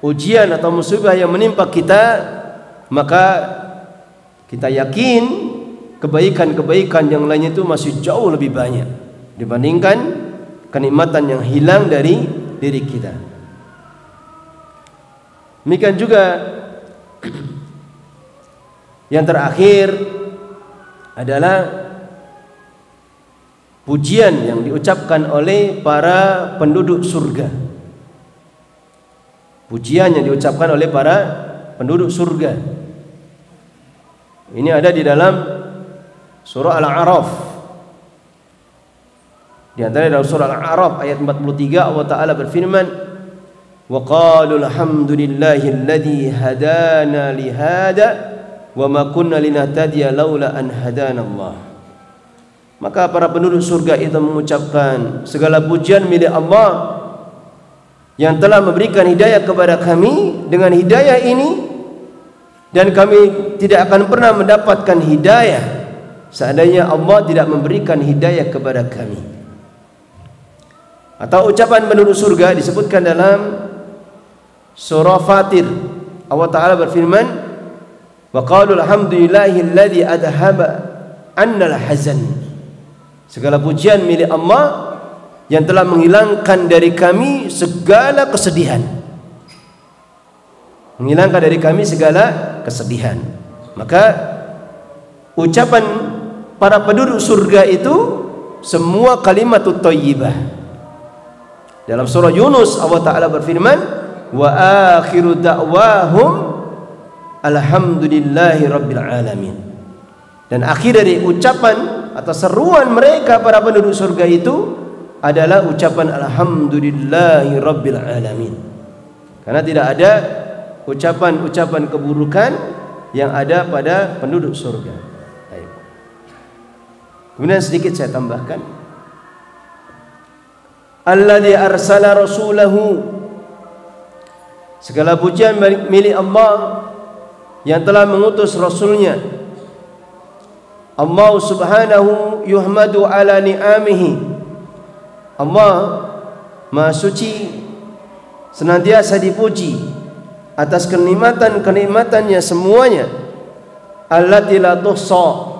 ujian atau musibah yang menimpa kita, maka kita yakin kebaikan-kebaikan yang lainnya itu masih jauh lebih banyak dibandingkan kenikmatan yang hilang dari diri kita. Demikian juga yang terakhir adalah pujian yang diucapkan oleh para penduduk surga. Pujian yang diucapkan oleh para penduduk surga. Ini ada di dalam surah Al-A'raf. Di antara dalam surah Al-A'raf ayat 43 Allah Ta'ala berfirman, wa qalu alhamdulillahilladzi hadana li hada wa ma kunna linahtadiya laula an hadana Allah. Maka para penduduk surga itu mengucapkan, segala pujian milik Allah yang telah memberikan hidayah kepada kami. Dengan hidayah ini, dan kami tidak akan pernah mendapatkan hidayah seandainya Allah tidak memberikan hidayah kepada kami. Atau ucapan penduduk surga disebutkan dalam surah Fatir. Allah Ta'ala berfirman, wa qalu alhamdulillahilladzi adhaba annal hazan. Segala pujian milik Allah yang telah menghilangkan dari kami segala kesedihan. Menghilangkan dari kami segala kesedihan. Maka ucapan para penduduk surga itu semua kalimatut thayyibah. Dalam surah Yunus Allah Ta'ala berfirman, wa akhiru da'wahum alhamdulillahi rabbil alamin. Dan akhir dari ucapan atau seruan mereka para penduduk surga itu adalah ucapan alhamdulillahi rabbil alamin. Karena tidak ada ucapan-ucapan keburukan yang ada pada penduduk surga. Baik. Kemudian sedikit saya tambahkan, alladzi arsala rasulahu, segala pujian milik Allah yang telah mengutus rasulnya. Allah subhanahu yuhmadu ala ni'amihi. Allah Maha Suci senantiasa dipuji atas kenikmatan-kenikmatannya semuanya, allati la tuhsa,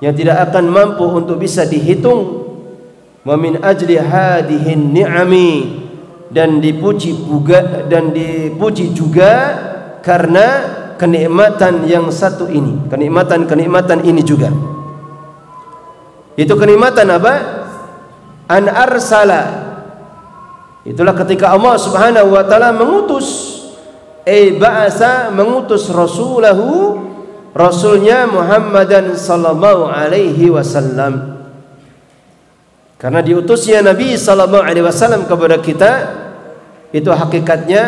yang tidak akan mampu untuk bisa dihitung. Wa min ajli hadihin ni'ami, dan dipuji juga karena kenikmatan yang satu ini, kenikmatan ini juga. Itu kenikmatan apa? An arsala, itulah ketika Allah Subhanahu wa taala mengutus, ba'asa, mengutus rasulahu, rasulnya Muhammadan sallallahu alaihi wasallam. Karena diutusnya Nabi sallallahu alaihi wasallam kepada kita, itu hakikatnya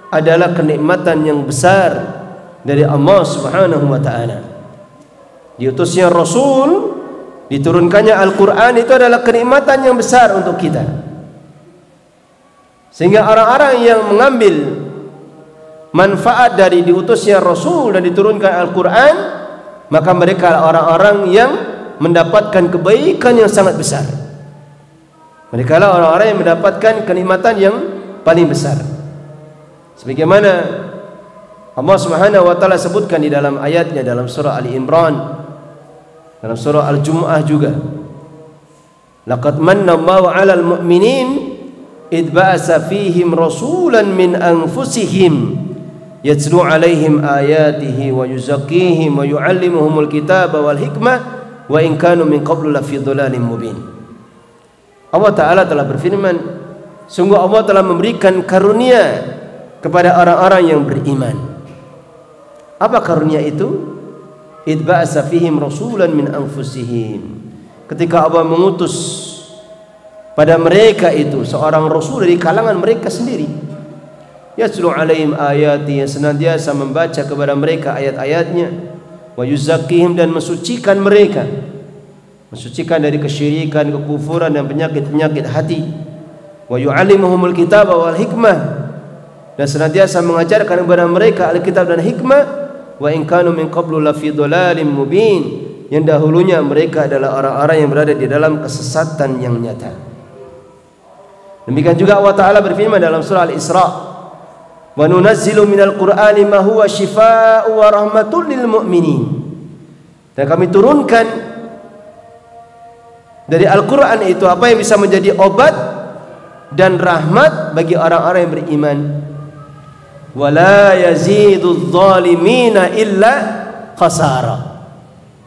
adalah kenikmatan yang besar dari Allah Subhanahu wa taala. Diutusnya Rasul, diturunkannya Al-Qur'an, itu adalah kenikmatan yang besar untuk kita. Sehingga orang-orang yang mengambil manfaat dari diutusnya Rasul dan diturunkan Al-Qur'an, maka mereka adalah orang-orang yang mendapatkan kebaikan yang sangat besar. Mereka lah orang-orang yang mendapatkan kenikmatan yang paling besar. Sebagaimana Allah Subhanahu wa taala sebutkan di dalam ayatnya dalam surah Ali Imran, dalam surah Al-Jumu'ah juga. Laqad manna Allahu 'alal mu'minin id ba'asa fihim rasulan min anfusihim yatlu 'alaihim ayatihi wa yuzakkihim wa yu'allimuhumul kitaba wal hikmah wa in kanu min qablu lafi dhalalin mubin. Allah Ta'ala telah berfirman, sungguh Allah telah memberikan karunia kepada orang-orang yang beriman. Apa karunia itu? Id ba'asa fihim rasulan min anfusihim. Ketika Allah mengutus pada mereka itu seorang rasul dari kalangan mereka sendiri. Yatlu alaihim ayati, yang senantiasa membaca kepada mereka ayat-ayatnya. Wa yuzakkihim, dan mensucikan mereka, mensucikan dari kesyirikan, kekufuran dan penyakit-penyakit hati. Wa yu'allimuhumul kitaba wal hikmah, dan senantiasa mengajarkan kepada mereka Alkitab dan hikmah. Wa in kanu min qablu lafi dhalalim mubin, yang dahulunya mereka adalah orang-orang yang berada di dalam kesesatan yang nyata. Demikian juga Allah Ta'ala berfirman dalam surah Al-Isra, wa nunazzilu minal qur'ani ma huwa shifaa'u wa rahmatul lil mu'minin, dan kami turunkan dari Al-Quran itu apa yang bisa menjadi obat dan rahmat bagi orang-orang yang beriman. Wala yazidudz zalimina illa khasara,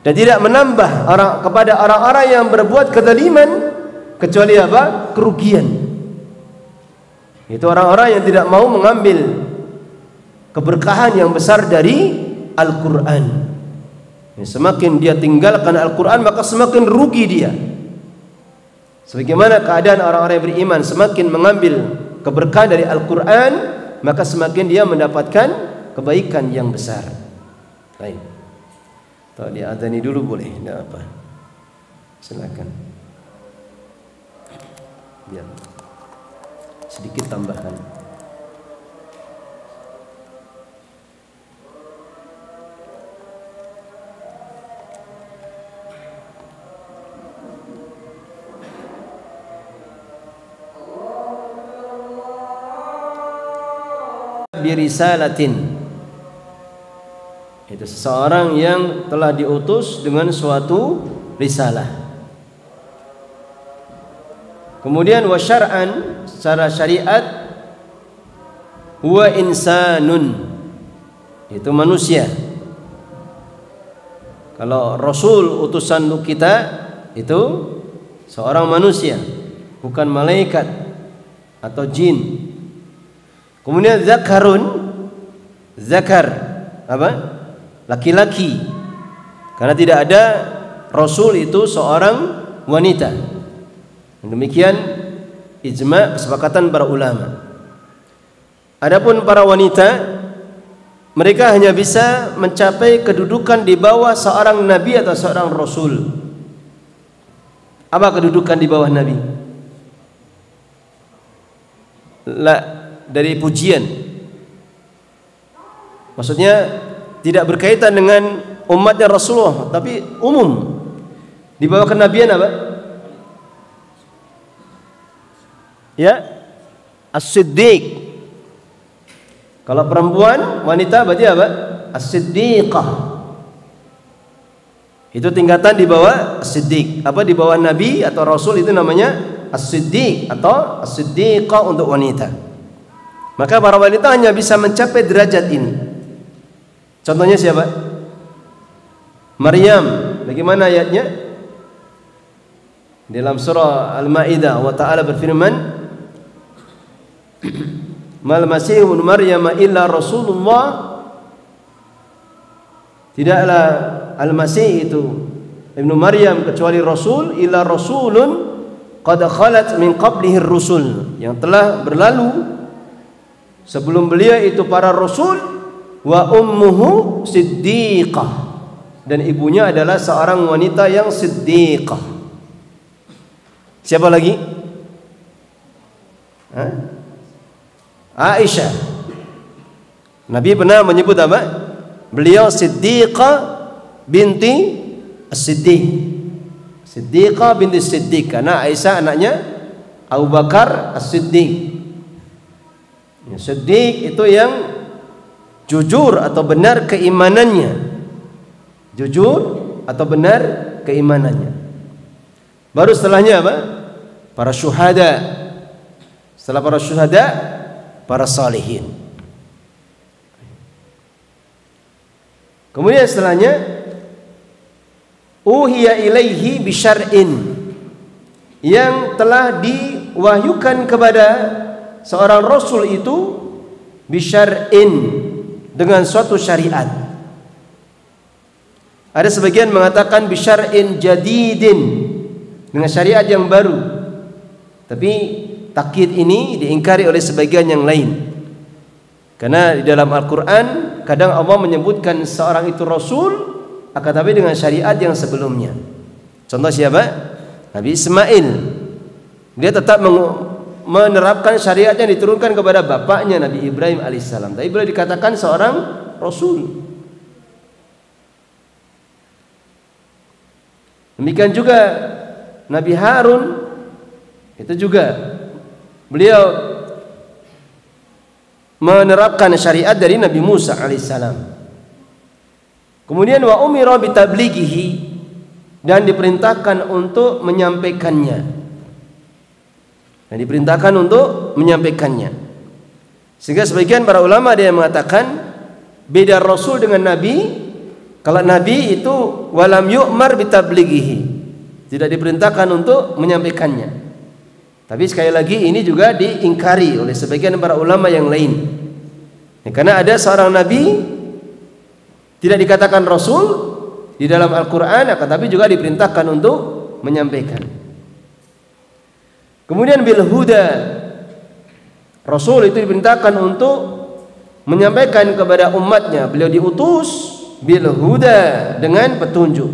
dan tidak menambah kepada orang-orang yang berbuat kezaliman kecuali apa? Kerugian. Itu orang-orang yang tidak mau mengambil keberkahan yang besar dari Al-Quran. Semakin dia tinggalkan Al-Quran, maka semakin rugi dia. Sebagaimana keadaan orang-orang yang beriman, semakin mengambil keberkahan dari Al-Quran, maka semakin dia mendapatkan kebaikan yang besar. Baik. Kalau diadzani dulu boleh, tidak apa. Silakan. Ya. Sedikit tambahan. birisalatin. Itu seseorang yang telah diutus dengan suatu risalah. Kemudian wa syar'an, secara syariat, huwa insanun, itu manusia. Kalau Rasul utusan untuk kita itu seorang manusia, bukan malaikat atau jin. Kemudian zakarun, zakar apa? Laki-laki. Karena tidak ada Rasul itu seorang wanita. Demikian ijma' kesepakatan para ulama. Adapun para wanita, mereka hanya bisa mencapai kedudukan di bawah seorang nabi atau seorang rasul. Apa kedudukan di bawah nabi? Dari pujian. Maksudnya tidak berkaitan dengan umatnya Rasulullah, tapi umum. Di bawah kenabian apa? Ya, as-siddiq. Kalau perempuan, wanita berarti apa? As-siddiqah. Itu tingkatan di bawah as-siddiq. Apa di bawah nabi atau rasul itu namanya as-siddiq atau as-siddiqah untuk wanita. Maka para wanita hanya bisa mencapai derajat ini. Contohnya siapa? Maryam. Bagaimana ayatnya? Dalam surah Al-Maidah, Allah Ta'ala berfirman, mal masih ibnu Maryam illa Rasulullah. Tidaklah Al-Masih itu Ibnu Maryam kecuali Rasul, illa Rasulun qad khalat min qablihi rusul, yang telah berlalu sebelum beliau itu para rasul, wa ummuhu siddiqah, dan ibunya adalah seorang wanita yang siddiqah. Siapa lagi? Aisyah. Nabi pernah menyebut apa? Beliau Siddiqah binti As-Siddiq. Siddiqah binti Siddiq, karena Aisyah anaknya Abu Bakar As-Siddiq. Siddiq itu yang jujur atau benar keimanannya. Jujur atau benar keimanannya. Baru setelahnya apa? Para syuhada. Setelah para syuhada, para salihin. Kemudian setelahnya, uhiya ilaihi bisyar'in, yang telah diwahyukan kepada seorang rasul itu bisyar'in, dengan suatu syariat. Ada sebagian mengatakan bisyar'in jadidin, dengan syariat yang baru. Tapi takkid ini diingkari oleh sebagian yang lain. Karena di dalam Al-Quran kadang Allah menyebutkan seorang itu Rasul, akan tapi dengan syariat yang sebelumnya. Contoh siapa? Nabi Ismail. Dia tetap menerapkan syariat yang diturunkan kepada bapaknya Nabi Ibrahim alaihissalam. Tapi boleh dikatakan seorang Rasul. Demikian juga Nabi Harun, itu juga beliau menerapkan syariat dari Nabi Musa alaihissalam. Kemudian wa umira bitablighihi, dan diperintahkan untuk menyampaikannya. Dan diperintahkan untuk menyampaikannya. Sehingga sebagian para ulama ada yang mengatakan beda Rasul dengan Nabi. Kalau Nabi itu walam yu'mar bitablighihi, tidak diperintahkan untuk menyampaikannya. Tapi sekali lagi ini juga diingkari oleh sebagian para ulama yang lain. Karena ada seorang nabi tidak dikatakan rasul di dalam Al-Quran, tapi juga diperintahkan untuk menyampaikan. Kemudian bil huda, rasul itu diperintahkan untuk menyampaikan kepada umatnya. Beliau diutus bil huda, dengan petunjuk.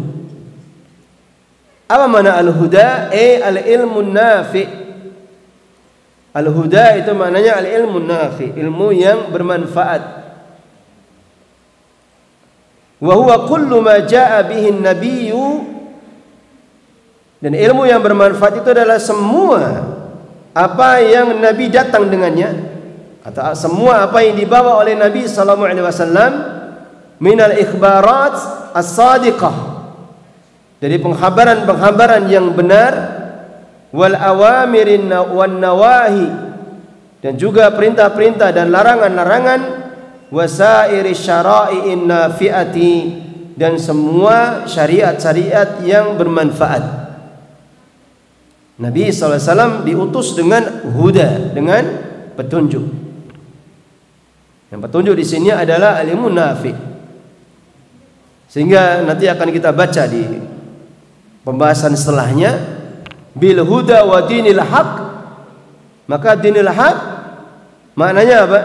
Apa makna al-huda? Al-ilmu nafi'. Al-huda itu maknanya al-ilmu nafi, ilmu yang bermanfaat. Wa huwa kullu ma jaa bihi an-nabiyyu, dan ilmu yang bermanfaat itu adalah semua apa yang Nabi datang dengannya. atau semua apa yang dibawa oleh Nabi sallallahu alaihi wasallam minal ikhbarat as-sadiqah, dari penghabaran-penghabaran yang benar, wal awamirin wan nawahi, dan juga perintah-perintah dan larangan-larangan, wasairi syara'i'in nafi'ati, dan semua syariat-syariat yang bermanfaat. Nabi SAW diutus dengan huda, dengan petunjuk. Yang petunjuk di sini adalah ilmu nafi'. Sehingga nanti akan kita baca di pembahasan setelahnya, bil huda wa dinil haq. Maka dinil haq maknanya apa?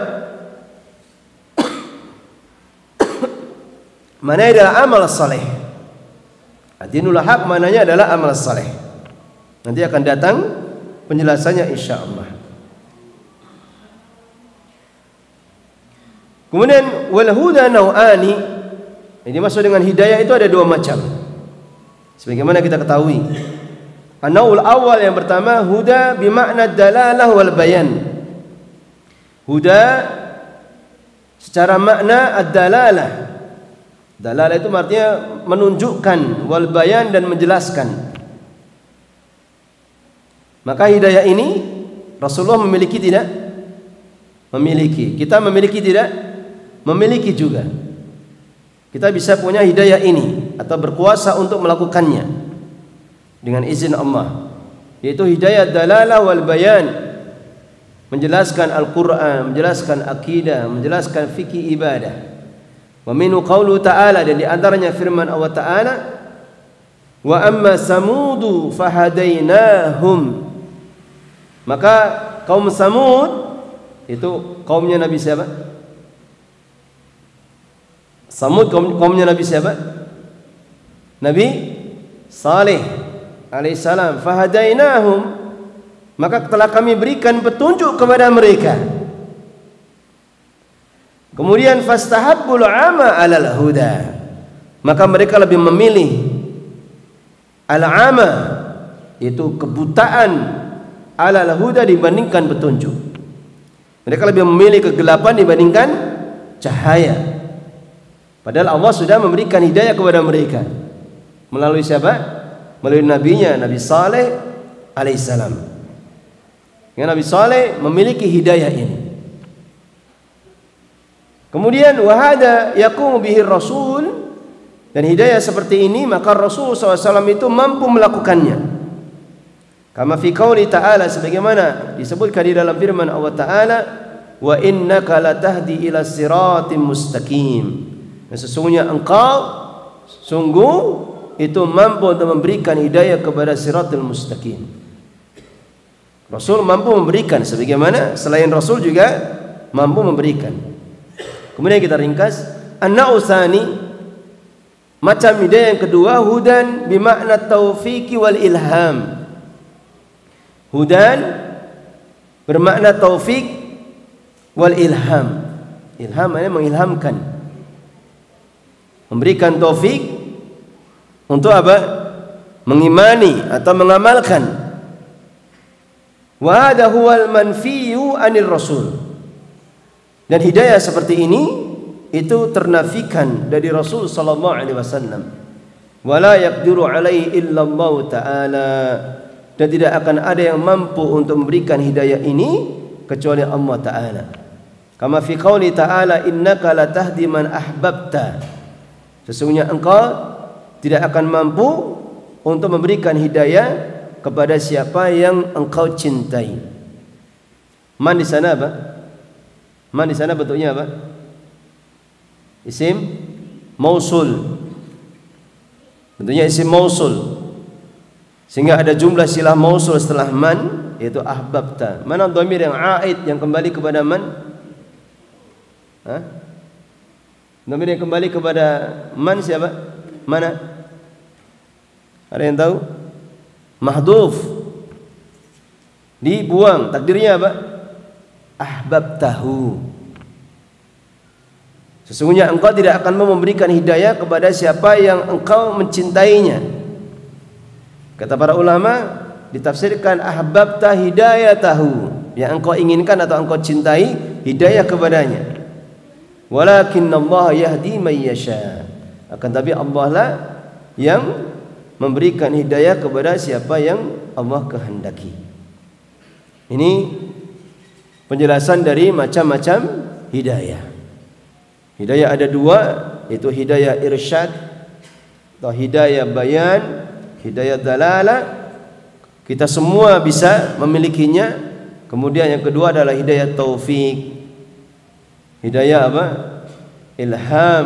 Maknanya adalah amal saleh. Dinul haq maknanya adalah amal saleh. Nanti akan datang penjelasannya insyaallah. Kemudian wal huda nau'ani, ini maksud dengan hidayah itu ada dua macam. Sebagaimana kita ketahui, an-naul awal yang pertama huda bimakna dalalah wal bayan. Huda secara makna ad-dalalah. Dalalah itu artinya menunjukkan, wal bayan dan menjelaskan. Maka hidayah ini Rasulullah memiliki tidak? Memiliki. Kita memiliki tidak? Memiliki juga. Kita bisa punya hidayah ini atau berkuasa untuk melakukannya dengan izin Allah, yaitu hidayah dalalah wal bayan, menjelaskan Al-Quran, menjelaskan akidah, menjelaskan fikih ibadah. Wa minhu qaulu ta'ala, dan di antaranya firman Allah Ta'ala, wa amma samudu fahadainahum. Maka kaum Samud itu kaumnya Nabi siapa? Samud kaumnya Nabi siapa? Nabi Saleh alaihissalam. Fahadainahum, maka telah kami berikan petunjuk kepada mereka. Kemudian fastahabbul ama alal huda, maka mereka lebih memilih al-ama, yaitu kebutaan, alal huda dibandingkan petunjuk. Mereka lebih memilih kegelapan dibandingkan cahaya. Padahal Allah sudah memberikan hidayah kepada mereka melalui siapa? Melalui nabinya Nabi Saleh alaihissalam. Yang Nabi Saleh memiliki hidayah ini. Kemudian wahada yaqumu bihi rasul, dan hidayah seperti ini maka Rasul SAW itu mampu melakukannya. Kama fi qauli ta'ala, sebagaimana disebutkan di dalam firman Allah Ta'ala, wa innaka latahdi ila siratim mustaqim. Dan sesungguhnya engkau sungguh itu mampu untuk memberikan hidayah kepada siratul mustaqim. Rasul mampu memberikan, sebagaimana selain Rasul juga mampu memberikan. Kemudian kita ringkas, an-nausani, macam hidayah yang kedua, hudan bimakna taufiqi wal ilham. Hudan bermakna taufik wal ilham. Ilham maknanya mengilhamkan, memberikan taufik untuk apa? Mengimani atau mengamalkan. Wa hadha huwal manfiyu anir rasul. Dan hidayah seperti ini itu ternafikan dari Rasul sallallahu alaihi wasallam. Wala yaqdiru alaihi illa Allah taala. Dan tidak akan ada yang mampu untuk memberikan hidayah ini kecuali Allah Ta'ala. Kama fi qauli ta'ala, innaka latahdi man ahbabta. Sesungguhnya engkau tidak akan mampu untuk memberikan hidayah kepada siapa yang engkau cintai. Man di sana apa? Man di sana bentuknya apa? Isim mausul. Bentuknya isim mausul. Sehingga ada jumlah silah mausul setelah man, yaitu ahbabta. Mana dhamir yang aid, yang kembali kepada man? Dhamir yang kembali kepada man siapa? Mana? Ada yang tahu? Mahdhuf. Dibuang. Takdirnya apa? Ahbabtahu. Sesungguhnya engkau tidak akan memberikan hidayah kepada siapa yang engkau mencintainya. Kata para ulama, ditafsirkan ahbabta hidayatahu, yang engkau inginkan atau engkau cintai hidayah kepadanya. Walakinnallaha yahdi man yasha. Akan tapi Allah lah yang memberikan hidayah kepada siapa yang Allah kehendaki. Ini penjelasan dari macam-macam hidayah. Hidayah ada dua, yaitu hidayah irsyad atau hidayah bayan, hidayah dalalah. Kita semua bisa memilikinya. Kemudian yang kedua adalah hidayah taufik. Hidayah apa? Ilham,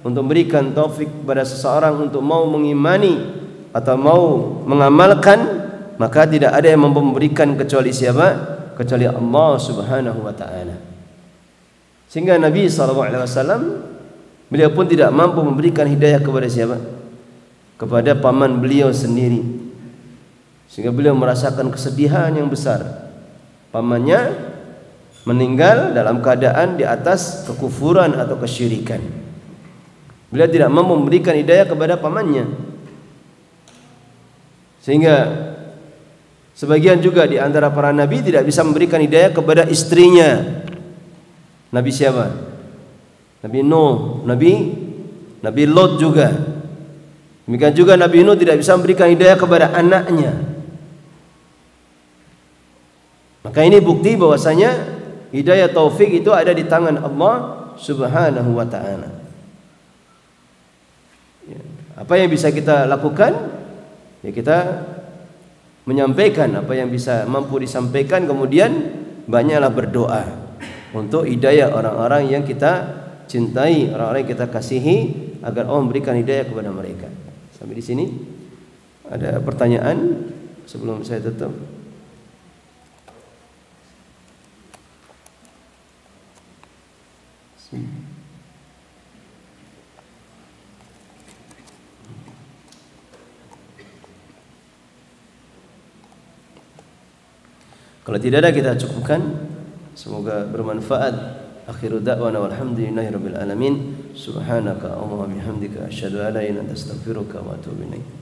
untuk memberikan taufik kepada seseorang untuk mau mengimani atau mau mengamalkan, maka tidak ada yang memberikan kecuali siapa? Kecuali Allah Subhanahu wa taala. Sehingga Nabi SAW beliau pun tidak mampu memberikan hidayah kepada siapa? Kepada paman beliau sendiri. Sehingga beliau merasakan kesedihan yang besar. Pamannya meninggal dalam keadaan di atas kekufuran atau kesyirikan. Beliau tidak mampu memberikan hidayah kepada pamannya. Sehingga sebagian juga di antara para nabi tidak bisa memberikan hidayah kepada istrinya. Nabi siapa? Nabi Nuh, Nabi Lot juga. Demikian juga Nabi Nuh tidak bisa memberikan hidayah kepada anaknya. Maka ini bukti bahwasanya hidayah taufik itu ada di tangan Allah Subhanahu wa taala. Apa yang bisa kita lakukan? Ya kita menyampaikan apa yang bisa mampu disampaikan, kemudian banyaklah berdoa untuk hidayah orang-orang yang kita cintai, orang-orang yang kita kasihi, agar Allah memberikan hidayah kepada mereka. Sampai di sini ada pertanyaan sebelum saya tutup? Kalau tidak ada kita cukupkan. Semoga bermanfaat. Akhiru da'wana walhamdulillahirabbil alamin. Subhanaka Allahumma bihamdika asyhadu an la ilaha illa anta astaghfiruka wa atubu ilaik.